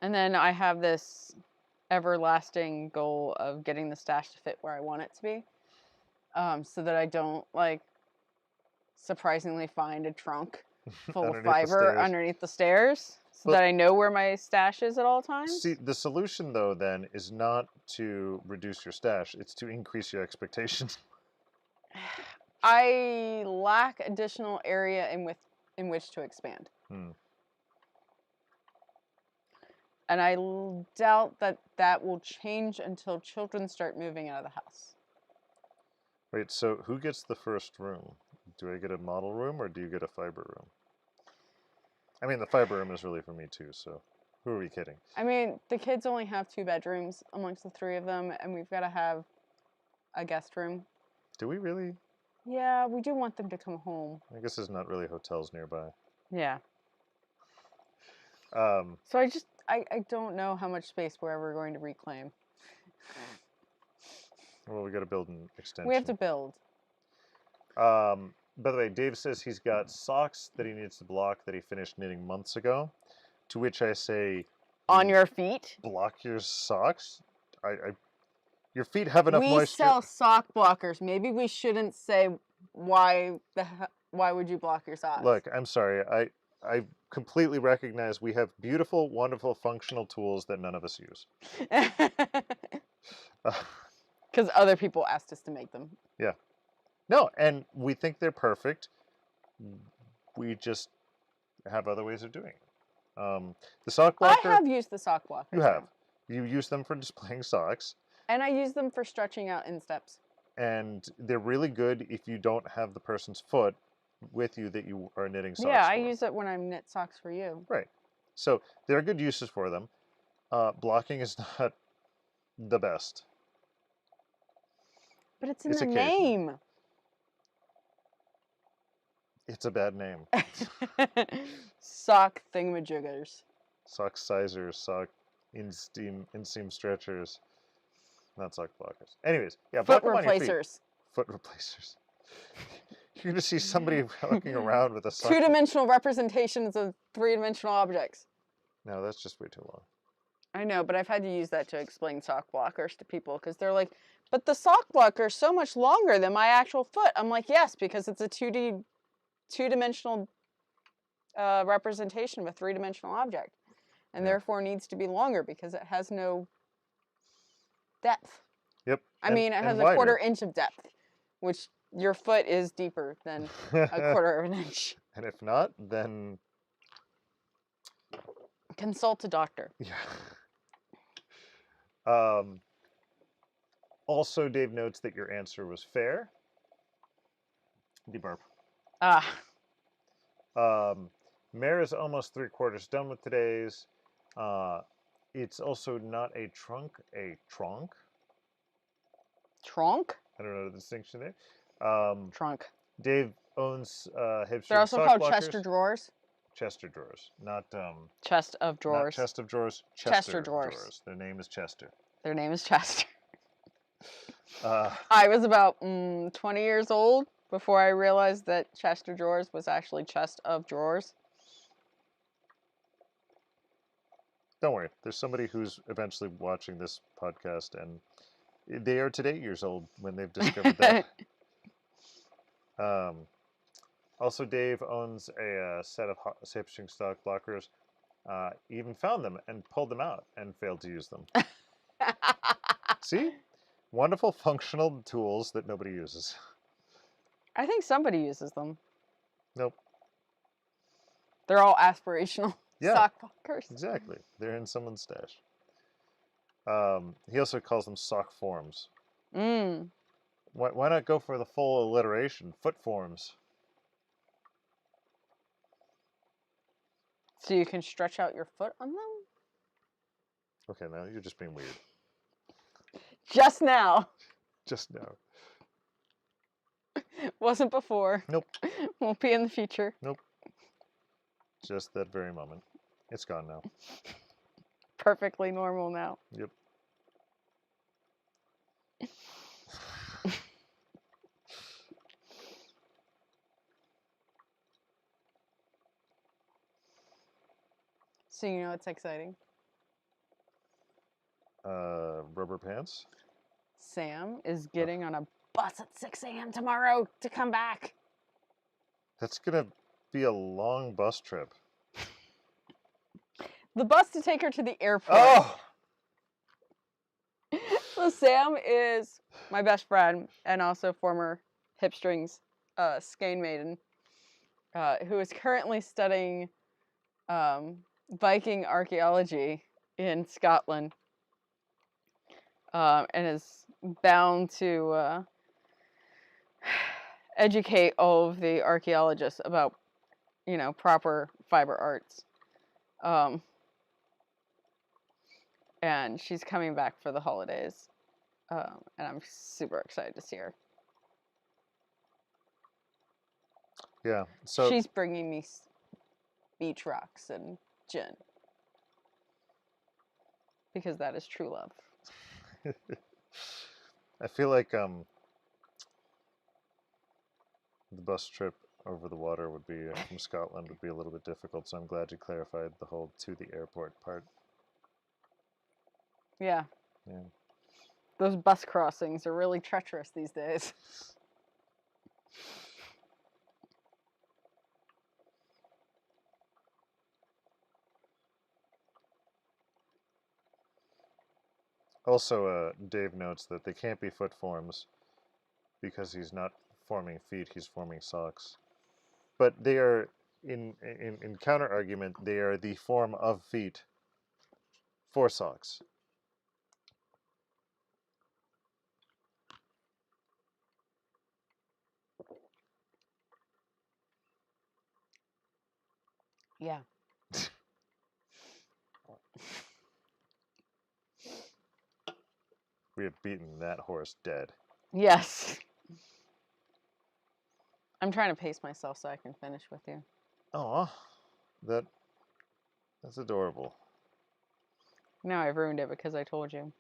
And then I have this everlasting goal of getting the stash to fit where I want it to be, so that I don't like surprisingly find a trunk full of fiber underneath the stairs, so that I know where my stash is at all times. See, the solution though then is not to reduce your stash; it's to increase your expectations. I lack additional area in which to expand. And I doubt that will change until children start moving out of the house. Wait, so who gets the first room? Do I get a model room or do you get a fiber room? I mean, the fiber room is really for me too, so who are we kidding? I mean, the kids only have 2 bedrooms amongst the 3 of them, and we've got to have a guest room. Do we really? Yeah, we do want them to come home. I guess there's not really hotels nearby. Yeah. So I don't know how much space we're ever going to reclaim. Well, we got to build an extension. We have to build. By the way, Dave says he's got socks that he needs to block that he finished knitting months ago. To which I say, on your feet? Block your socks? Your feet have enough moisture. We sell sock blockers. Maybe we shouldn't say why would you block your socks? Look, I'm sorry. I completely recognize we have beautiful, wonderful, functional tools that none of us use. Because other people asked us to make them. Yeah. No, and we think they're perfect. We just have other ways of doing it. The sock blocker... I have used the sock blockers. You have. You use them for displaying socks. And I use them for stretching out insteps. And they're really good if you don't have the person's foot with you that you are knitting socks Yeah, I for. use it when I knit socks for you. Right. So there are good uses for them. Blocking is not the best. But it's in the name. It's a bad name. Sock thingamajiggers. Sock sizers, sock inseam stretchers. Not sock blockers. Anyways, yeah, foot replacers. Foot replacers. You're going to see somebody walking around with a sock. 2-dimensional representations of 3-dimensional objects. No, that's just way too long. I know, but I've had to use that to explain sock blockers to people because they're like, but the sock blocker is so much longer than my actual foot. I'm like, yes, because it's a 2-dimensional representation of a 3-dimensional object, and therefore needs to be longer because it has no depth. Yep. I mean, it has a 1/4 inch of depth, which your foot is deeper than a 1/4 of an inch. And if not, then consult a doctor. Yeah. Also, Dave notes that your answer was fair. Deburp. Mare is almost 3/4 done with today's. It's also not a trunk, a tronc. Tronc? I don't know the distinction there. Trunk. Dave owns HipStrings. They're also called blockers. Chester drawers. Chester drawers, not chest of drawers. Not chest of drawers. Chester drawers. Their name is Chester. Their name is Chester. I was about 20 years old before I realized that Chester drawers was actually chest of drawers. Don't worry. There's somebody who's eventually watching this podcast, and they are today years old when they've discovered that. Also, Dave owns a set of HipStrings stock blockers. Even found them and pulled them out and failed to use them. See? Wonderful functional tools that nobody uses. I think somebody uses them. Nope. They're all aspirational stock blockers. Exactly. They're in someone's stash. He also calls them sock forms. Why not go for the full alliteration? Foot forms. So you can stretch out your foot on them? Okay, now you're just being weird. Just now. Just now. Wasn't before. Nope. Won't be in the future. Nope. Just that very moment. It's gone now. Perfectly normal now. Yep. So you know it's exciting. Rubber pants? Sam is getting on a bus at 6 a.m. tomorrow to come back. That's going to be a long bus trip. The bus to take her to the airport. Oh! So Sam is my best friend and also former HipStrings skein maiden, who is currently studying Viking archaeology in Scotland, and is bound to educate all of the archaeologists about, proper fiber arts. And she's coming back for the holidays, and I'm super excited to see her. Yeah, so... She's bringing me beach rocks and gin. Because that is true love. I feel like the bus trip over the water would be, from Scotland, would be a little bit difficult, so I'm glad you clarified the whole to the airport part. Yeah. Yeah. Those bus crossings are really treacherous these days. Also, Dave notes that they can't be foot forms because he's not forming feet, he's forming socks. But they are, in counter argument, they are the form of feet for socks. Yeah. We have beaten that horse dead. Yes. I'm trying to pace myself so I can finish with you. Aw, that's adorable. Now I've ruined it because I told you.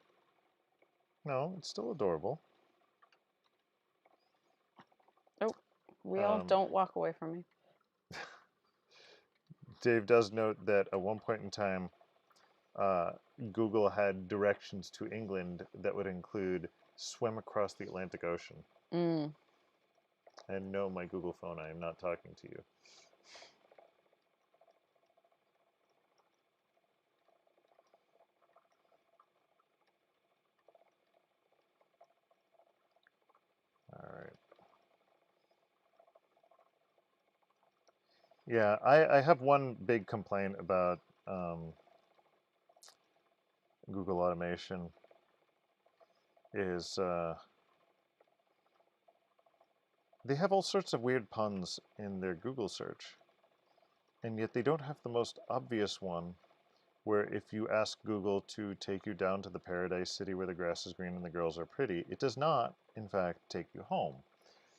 No, it's still adorable. Oh, wheel, don't walk away from me. Dave does note that at one point in time, Google had directions to England that would include swim across the Atlantic Ocean. Mm. And no, my Google phone, I am not talking to you. All right. Yeah, I have one big complaint about Google Automation is they have all sorts of weird puns in their Google search, and yet they don't have the most obvious one, where if you ask Google to take you down to the paradise city where the grass is green and the girls are pretty, it does not, in fact, take you home,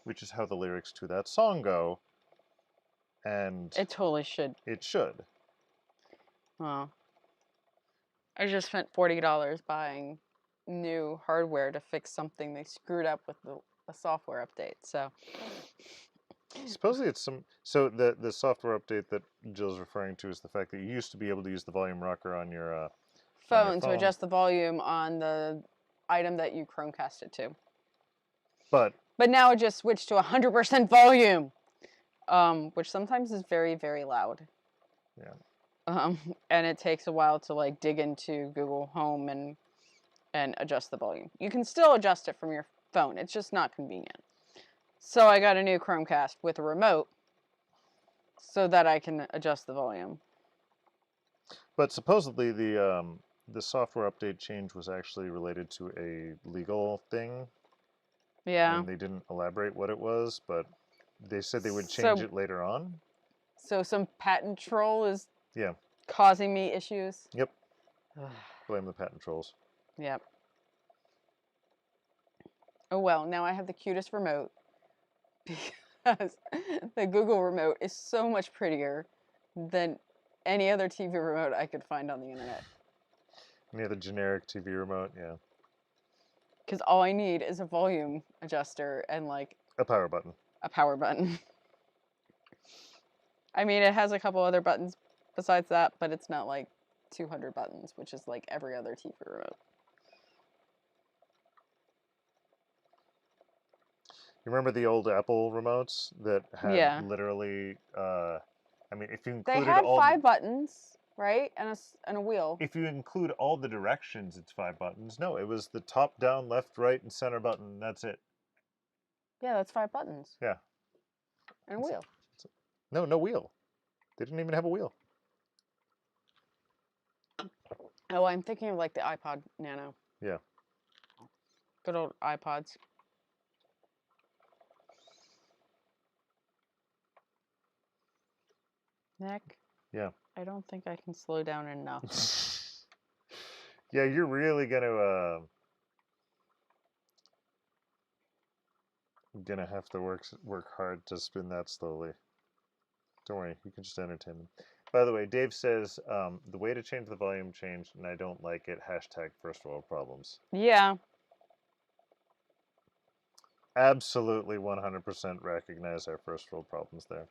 which is how the lyrics to that song go, and It totally should. it should. Well, I just spent $40 buying new hardware to fix something they screwed up with a software update, so... Supposedly it's some... So the software update that Jill's referring to is the fact that you used to be able to use the volume rocker on your phone to adjust the volume on the item that you Chromecast it to. But now it just switched to 100% volume, which sometimes is very, very loud. Yeah. And it takes a while to like dig into Google Home and adjust the volume. You can still adjust it from your phone. It's just not convenient. So I got a new Chromecast with a remote so that I can adjust the volume. But supposedly the software update change was actually related to a legal thing. Yeah. And they didn't elaborate what it was, but they said they would change it later on. So some patent troll is Yeah. causing me issues? Yep. Blame the patent trolls. Yep. Oh well, now I have the cutest remote because the Google remote is so much prettier than any other TV remote I could find on the internet. Any other generic TV remote? Yeah. Because all I need is a volume adjuster and like a power button. A power button. I mean, it has a couple other buttons besides that, but it's not like 200 buttons, which is like every other TV remote. You remember the old Apple remotes that had Yeah. literally, I mean, if you They included had all 5 buttons, right? And a wheel. if you include all the directions, it's 5 buttons. No, it was the top, down, left, right, and center button. That's it. Yeah, that's 5 buttons. Yeah. And a wheel. No, no wheel. They didn't even have a wheel. Oh, I'm thinking of like the iPod Nano. Yeah. Good old iPods. Nick? Yeah. I don't think I can slow down enough. Yeah, you're really gonna have to work hard to spin that slowly. Don't worry, you can just entertain them. By the way, Dave says the way to change the volume changed, and I don't like it. Hashtag first world problems. Yeah. Absolutely 100% recognize our first world problems there.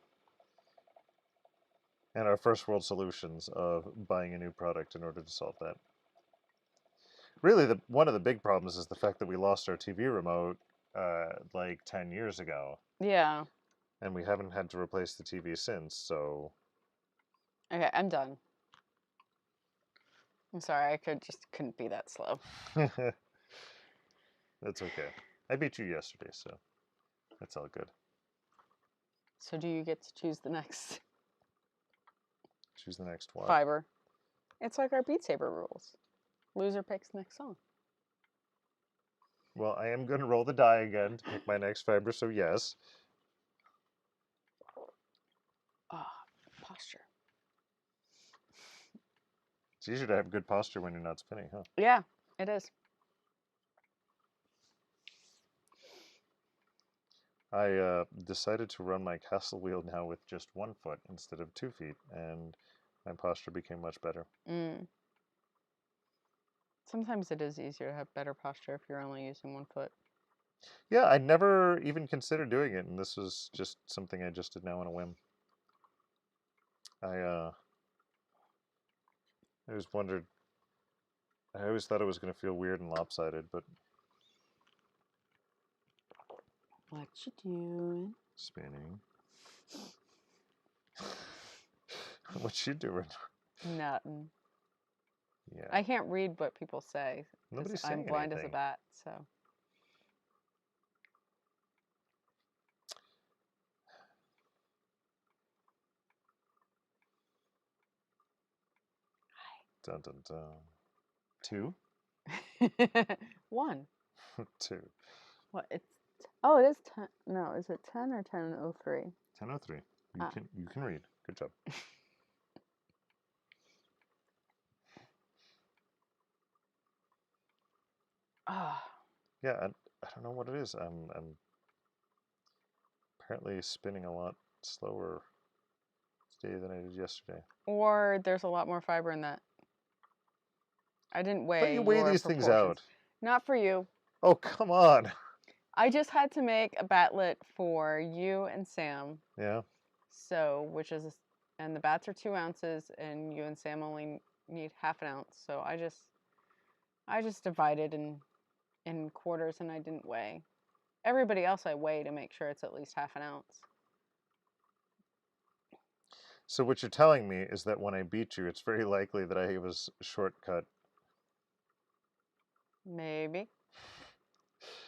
And our first world solutions of buying a new product in order to solve that. Really, one of the big problems is the fact that we lost our TV remote like 10 years ago. Yeah. And we haven't had to replace the TV since, so... Okay, I'm done. I'm sorry, I couldn't be that slow. That's okay. I beat you yesterday, so that's all good. So do you get to choose the next Choose the next one. fiber? It's like our Beat Saber rules. Loser picks next song. Well, I am going to roll the die again to pick my next fiber, so yes. Posture. It's easier to have good posture when you're not spinning, huh? Yeah, it is. I decided to run my castle wheel now with just 1 foot instead of 2 feet, and my posture became much better. Sometimes it is easier to have better posture if you're only using 1 foot. Yeah, I never even considered doing it, and this was just something I just did now on a whim. I always wondered, I always thought it was going to feel weird and lopsided, but... What you doing? Spinning. What you doing? Nothing. Yeah. I can't read what people say. Nobody's I'm saying blind anything. as a bat, so. Dun dun dun. 2? 1. 2. What? It is 10. No, is it 10 or 10:03? 10:03. You can read. Good job. Yeah, I don't know what it is. I'm apparently spinning a lot slower today than I did yesterday. Or there's a lot more fiber in that. I didn't weigh. But you weigh these things out. Not for you. Oh, come on. I just had to make a batlet for you and Sam. Yeah. So, and the bats are 2 ounces, and you and Sam only need half an ounce. So I just divided in quarters, and I didn't weigh. Everybody else I weigh to make sure it's at least half an ounce. So what you're telling me is that when I beat you, it's very likely that I was shortcut. Maybe.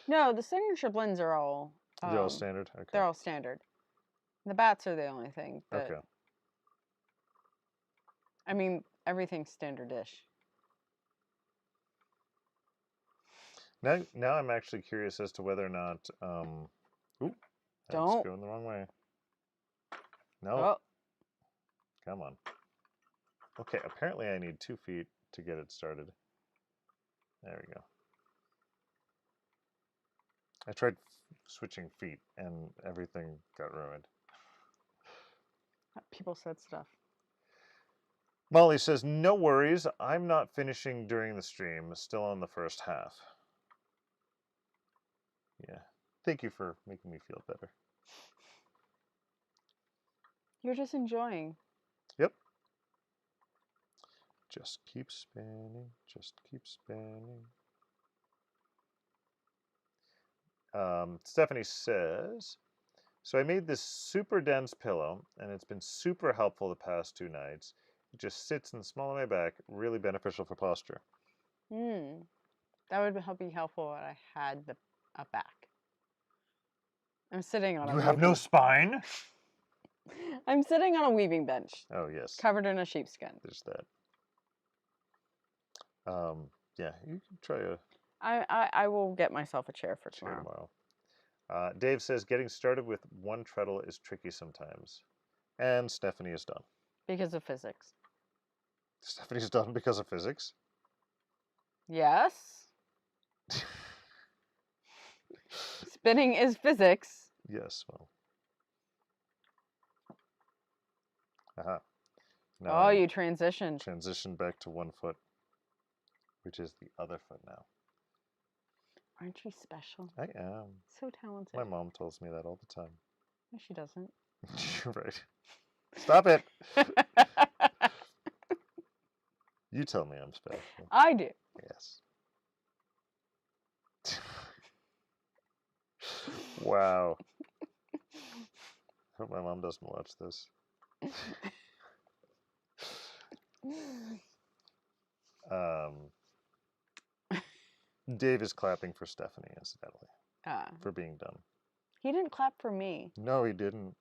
No, the signature blends are all... They're all standard? Okay. They're all standard. The bats are the only thing that... Okay. I mean, everything's standard-ish. Now I'm actually curious as to whether or not... Oop. That's Don't. going the wrong way. No. Oh. Come on. Okay, apparently I need 2 feet to get it started. There we go. I tried switching feet and everything got ruined. People said stuff. Molly says, no worries, I'm not finishing during the stream, still on the first half. Yeah, thank you for making me feel better. You're just enjoying. Yep. Just keep spinning, just keep spinning. Stephanie says, so I made this super dense pillow, and it's been super helpful the past 2 nights. It just sits in the small of my back, really beneficial for posture. That would be helpful if I had a back. I'm sitting on You have no spine? I'm sitting on a weaving bench. Oh, yes. Covered in a sheepskin. There's that. Yeah, you can try a... I will get myself a chair for tomorrow. Dave says, getting started with one treadle is tricky sometimes. And Stephanie is done. Because of physics. Stephanie's done because of physics? Yes. Spinning is physics. Yes, well. Aha. Oh, you transitioned. Transition back to one foot, which is the other foot now. Aren't you special? I am. So talented. My mom tells me that all the time. No, she doesn't. You're right. Stop it. You tell me I'm special. I do. Yes. Wow. I hope my mom doesn't watch this. Dave is clapping for Stephanie, incidentally, for being done. He didn't clap for me. No, he didn't.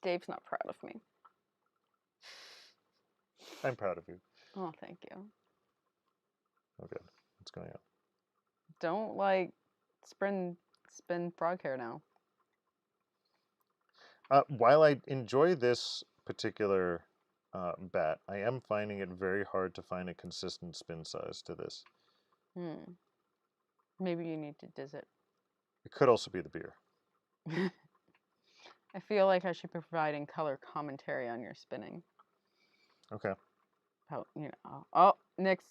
Dave's not proud of me. I'm proud of you. Oh, thank you. Oh, good. What's going on? Don't, spin frog hair now. While I enjoy this particular bat, I am finding it very hard to find a consistent spin size to this. Maybe you need to diz it. It could also be the beer. I feel like I should be providing color commentary on your spinning. Okay. Oh, Nick's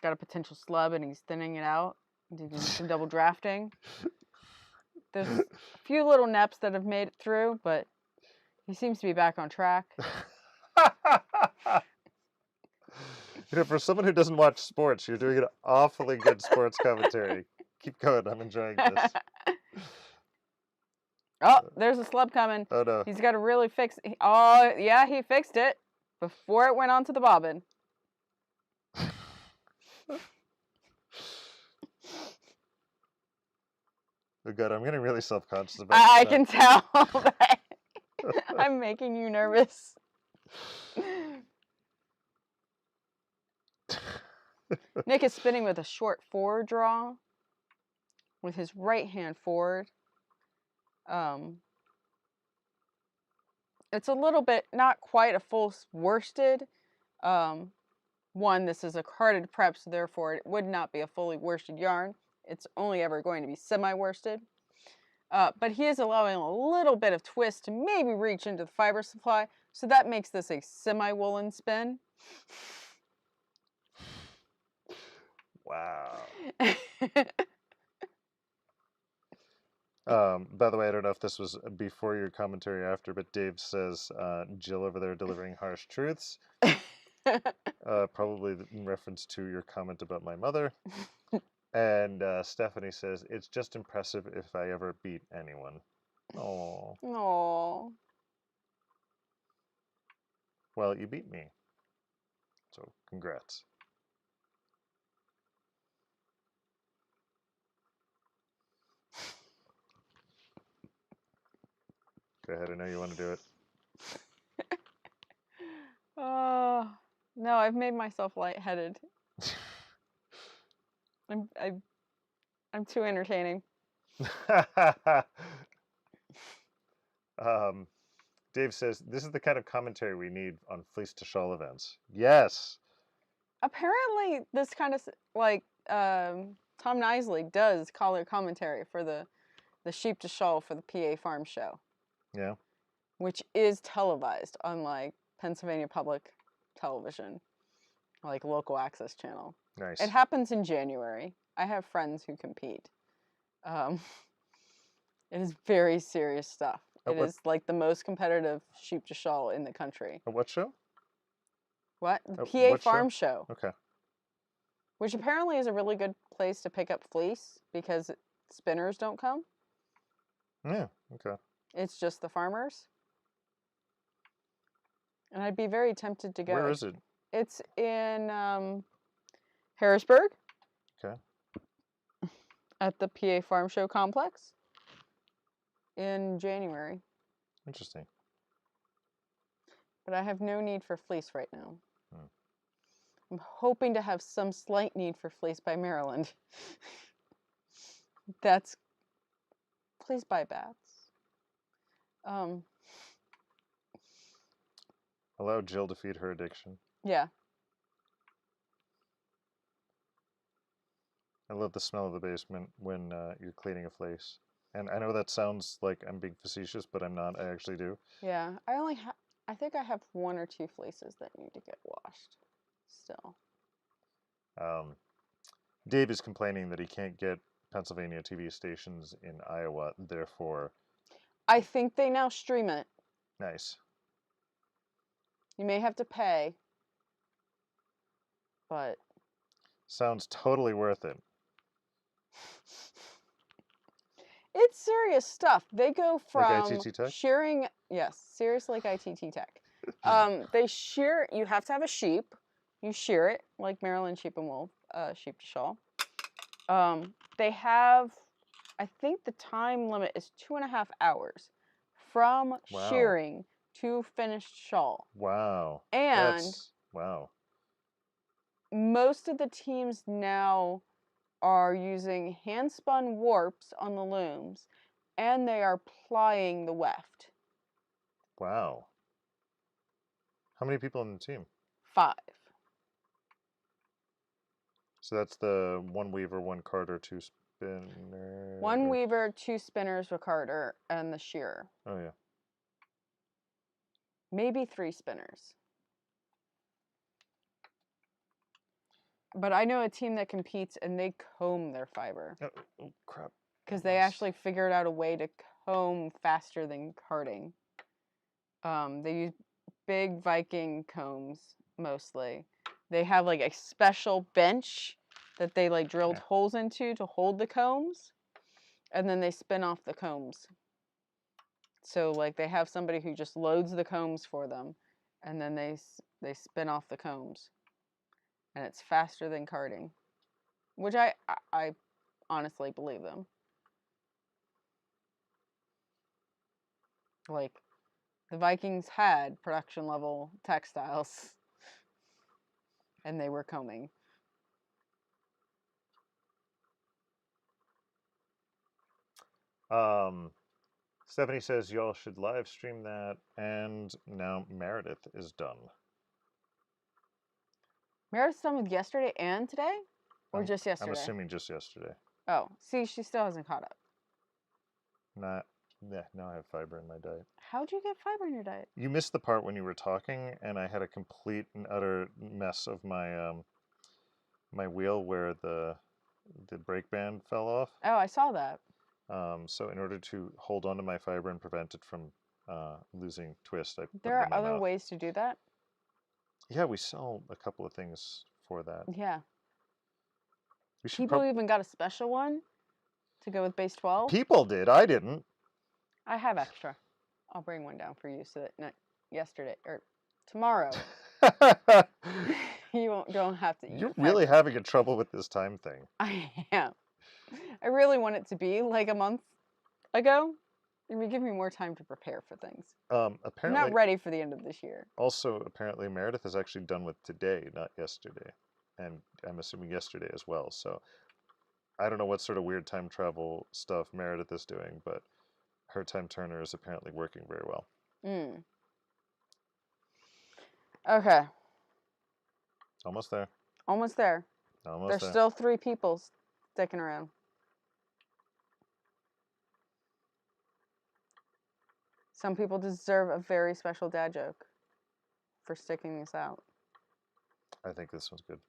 got a potential slub and he's thinning it out. Doing some double drafting. There's a few little neps that have made it through, but he seems to be back on track. For someone who doesn't watch sports, you're doing an awfully good sports commentary. Keep going. I'm enjoying this. Oh, there's a slub coming. Oh, no. He's got to really fix it. Oh, yeah, he fixed it before it went onto the bobbin. Oh, God, I'm getting really self-conscious about I this. can tell that I'm making you nervous. Nick is spinning with a short forward draw with his right hand forward. It's a little bit, not quite a full worsted. One, this is a carded prep, so therefore it would not be a fully worsted yarn. It's only ever going to be semi-worsted. But he is allowing a little bit of twist to maybe reach into the fiber supply, so that makes this a semi-woolen spin. Wow. By the way, I don't know if this was before your commentary or after, but Dave says, Jill over there delivering harsh truths. Probably in reference to your comment about my mother. And Stephanie says, it's just impressive if I ever beat anyone. Oh. Aww. Well, you beat me. So, congrats. Go ahead, I know you want to do it. Oh, no, I've made myself lightheaded. I'm too entertaining. Dave says, this is the kind of commentary we need on fleece to shawl events. Yes. Apparently, this kind of, Tom Knisley does color commentary for the sheep to shawl for the PA Farm Show. Yeah. Which is televised on, Pennsylvania Public Television, local access channel. Nice. It happens in January. I have friends who compete. It is very serious stuff. It is the most competitive sheep to shawl in the country. A what show? What? The Oh, PA what show? Farm Show, Okay. which apparently is a really good place to pick up fleece because spinners don't come. Yeah. Okay. It's just the farmers. And I'd be very tempted to go. Where is it? It's in Harrisburg. Okay. At the PA Farm Show complex in January. Interesting. But I have no need for fleece right now. Hmm. I'm hoping to have some slight need for fleece by Maryland. That's... Please buy bats. Allow Jill to feed her addiction. Yeah. I love the smell of the basement when you're cleaning a fleece. And I know that sounds like I'm being facetious, but I'm not. I actually do. Yeah. I think I have 1 or 2 fleeces that need to get washed still. Dave is complaining that he can't get Pennsylvania TV stations in Iowa, therefore... I think they now stream it. Nice. You may have to pay, but... Sounds totally worth it. It's serious stuff. They go from Like ITT Tech? shearing... Yes, seriously like ITT Tech. They shear... You have to have a sheep. You shear it, like Maryland sheep and wool, sheep to shawl. They have... I think the time limit is 2.5 hours from shearing to finished shawl. Wow. And wow. Most of the teams now are using hand-spun warps on the looms, and they are plying the weft. Wow. How many people on the team? 5. So that's the 1 weaver, 1 carder, 2 spinner. 1 weaver, 2 spinners, a carder, and the shearer. Oh, yeah. Maybe 3 spinners. But I know a team that competes and they comb their fiber. Oh crap. Because they actually figured out a way to comb faster than carding. They use big Viking combs, mostly. They have like a special bench that they like drilled holes into to hold the combs. And then they spin off the combs. So like they have somebody who just loads the combs for them. And then they spin off the combs. And it's faster than carding. Which I honestly believe them. Like, the Vikings had production level textiles. And they were combing. Stephanie says y'all should live stream that, and now Meredith is done. Meredith's done with yesterday and today? Or just yesterday? I'm assuming just yesterday. Oh, see, she still hasn't caught up. Now I have fiber in my diet. How'd you get fiber in your diet? You missed the part when you were talking, and I had a complete and utter mess of my my wheel where the brake band fell off. Oh, I saw that. So in order to hold onto my fiber and prevent it from losing twist, I put There it are in my other mouth. ways to do that? Yeah, we sell a couple of things for that. Yeah. We should People even got a special one to go with Base12. People did. I didn't. I have extra. I'll bring one down for you so that not yesterday or tomorrow you don't have to eat. You're really having a trouble with this time thing. I am. I really want it to be like a month ago. It would give me more time to prepare for things. Apparently, I'm not ready for the end of this year. Also, apparently, Meredith is actually done with today, not yesterday. And I'm assuming yesterday as well. So I don't know what sort of weird time travel stuff Meredith is doing, but her time turner is apparently working very well. Okay. Almost there. Almost there. Almost There's there. still 3 people sticking around. Some people deserve a very special dad joke for sticking this out. I think this one's good.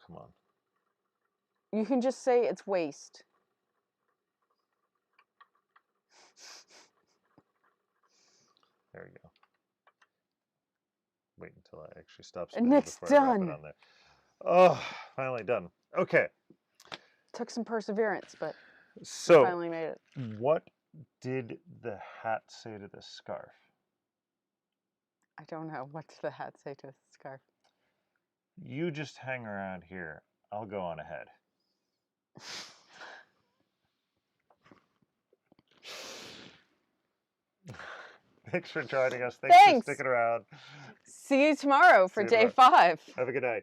Come on. You can just say it's waste. There you go. wait until I actually stop And spinning Nick's before I wrap it done. on there. Oh, finally done. Okay, Took some perseverance, but we so finally made it. what did the hat say to the scarf? I don't know. What did the hat say to the scarf? You just hang around here. I'll go on ahead. Thanks for joining us. Thanks for Thanks. sticking around. See you tomorrow for See you day tomorrow. 5. Have a good night.